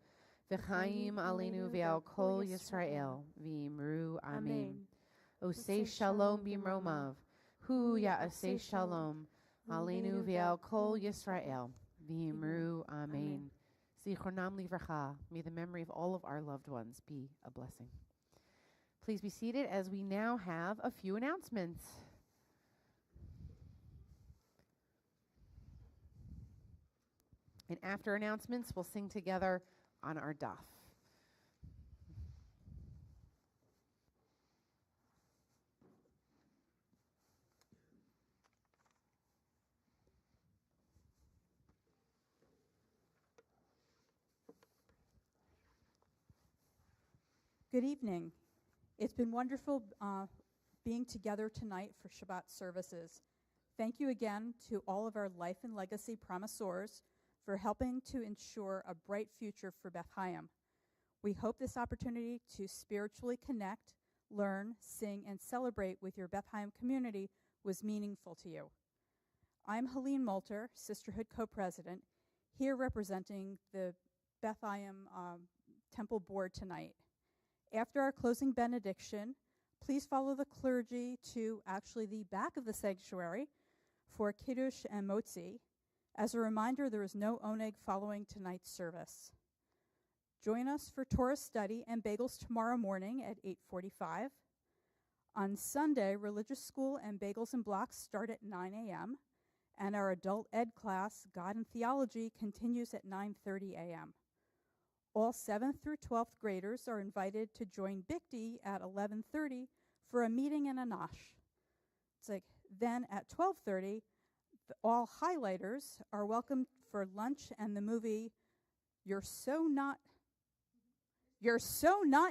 v'chaim aleinu v'al kol Yisrael v'yimru amen. Osei shalom b'mromav, hu ya'asei shalom, aleinu v'al kol Yisrael, v'yimru amen. Zichronam livracha, may the memory of all of our loved ones be a blessing. Please be seated as we now have a few announcements. And after announcements, we'll sing together on our daf. Good evening. It's been wonderful being together tonight for Shabbat services. Thank you again to all of our Life and Legacy promisors for helping to ensure a bright future for Beth Chaim. We hope this opportunity to spiritually connect, learn, sing, and celebrate with your Beth Chaim community was meaningful to you. I'm Helene Malter, Sisterhood Co-President, here representing the Beth Chaim Temple Board tonight. After our closing benediction, please follow the clergy to actually the back of the sanctuary for Kiddush and Motzi. As a reminder, there is no oneg following tonight's service. Join us for Torah study and bagels tomorrow morning at 8:45. On Sunday, religious school and bagels and blocks start at 9 a.m., and our adult ed class, God and Theology, continues at 9:30 a.m. All 7th through 12th graders are invited to join Bikti at 11:30 for a meeting and a nosh. Then at 12:30, all highlighters are welcome for lunch and the movie You're So Not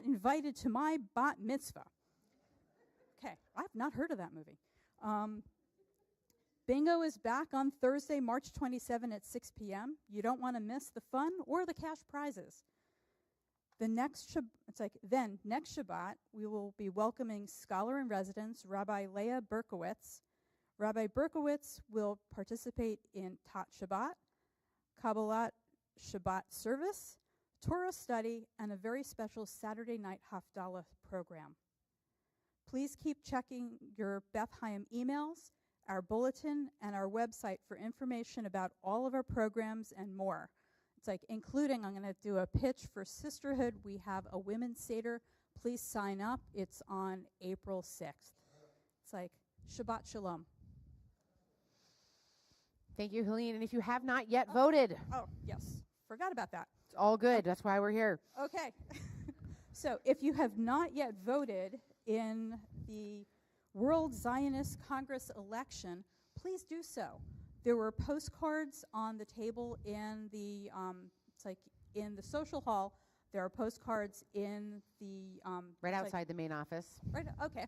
Invited to My Bat Mitzvah. Okay, I've not heard of that movie. Bingo is back on Thursday, March 27 at 6 p.m. You don't want to miss the fun or the cash prizes. Next Shabbat, we will be welcoming scholar in residence Rabbi Leah Berkowitz. Rabbi Berkowitz will participate in Tat Shabbat, Kabbalat Shabbat Service, Torah study, and a very special Saturday night Hafdalah program. Please keep checking your Beth Chaim emails, our bulletin, and our website for information about all of our programs and more. It's like including, I'm going to do a pitch for Sisterhood. We have a Women's Seder. Please sign up. It's on April 6th. It's like Shabbat Shalom. Thank you, Helene. And if you have not yet voted, Oh, yes. Forgot about that. it's all good. That's why we're here. Okay. So if you have not yet voted in the World Zionist Congress election, please do so. There were postcards on the table in the in the social hall. There are postcards in the Right outside the main office. right. Okay.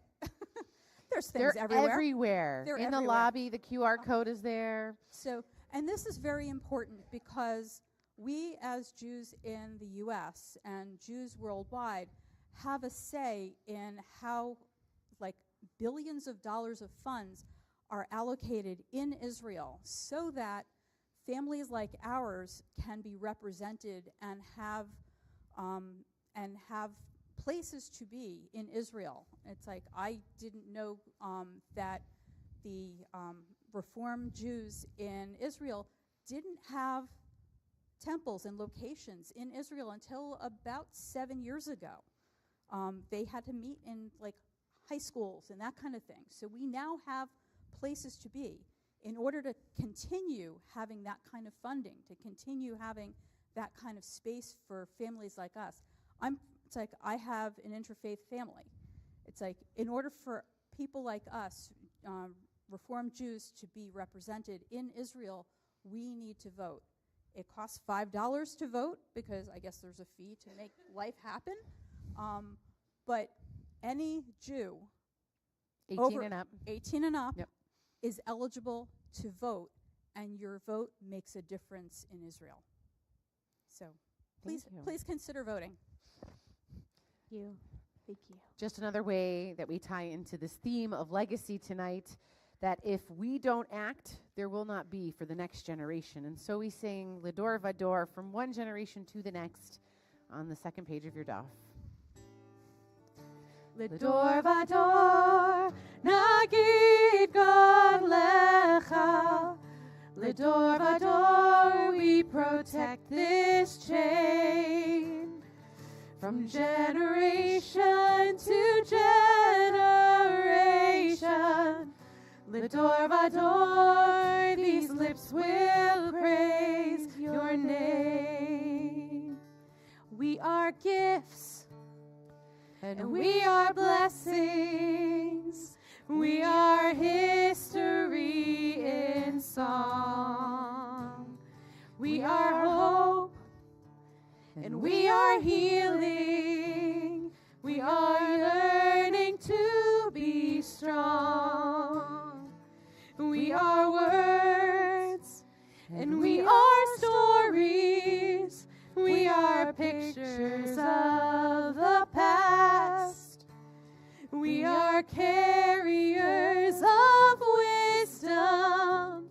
There's things They're everywhere. everywhere. They're in everywhere. the lobby, the QR code is there. So, and this is very important because we as Jews in the U.S. and Jews worldwide have a say in how, like, billions of dollars of funds are allocated in Israel so that families like ours can be represented and have places to be in Israel. It's like I didn't know that the Reform Jews in Israel didn't have temples and locations in Israel until about 7 years ago. They had to meet in like high schools and that kind of thing. So we now have places to be in order to continue having that kind of funding, to continue having that kind of space for families like us. It's like I have an interfaith family. It's like in order for people like us, Reformed Jews, to be represented in Israel, we need to vote. It costs $5 to vote because I guess there's a fee to make life happen. But any Jew 18 and up. 18 and up Yep. is eligible to vote, and your vote makes a difference in Israel. So please consider voting. Thank you. Just another way that we tie into this theme of legacy tonight, that if we don't act, there will not be for the next generation. And so we sing Ledor Vador from one generation to the next on the second page of your daf. Ledor vador nagid God lecha. Ledor vador we protect this chain. From generation to generation, Ledor vador these lips will praise your name. We are gifts and we are blessings. We are history in song. We are hope and we are healing. We are learning to be strong. We are words and we are stories. We are pictures of the past. We are carriers of wisdom,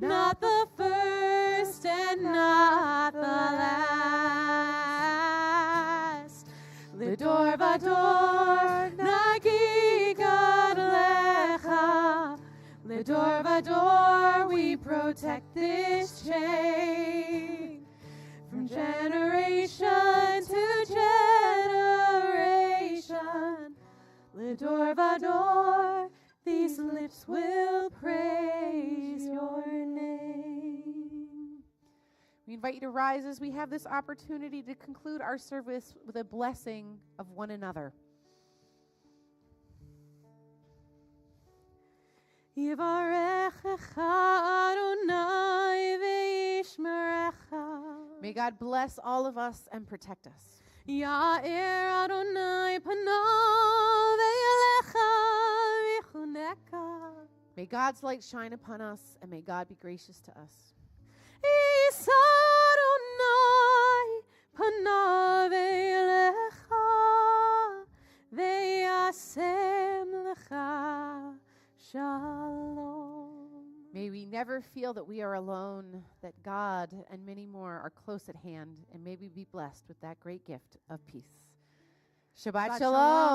not the first and not the last. Ledor vador nagi God lecha. Ledor vador we protect this chain. From generation to generation, Ledor vador, these lips will praise your name. We invite you to rise as we have this opportunity to conclude our service with a blessing of one another. Yivarechecha Adonai ve'yishmerecha. May God bless all of us and protect us. Ya'er Adonai panav ve'yelecha v'chuneka. May God's light shine upon us, and may God be gracious to us. Yisa Adonai panav ve'yelecha never feel that we are alone, that God and many more are close at hand, and may we be blessed with that great gift of peace. Shabbat Shabbat shalom.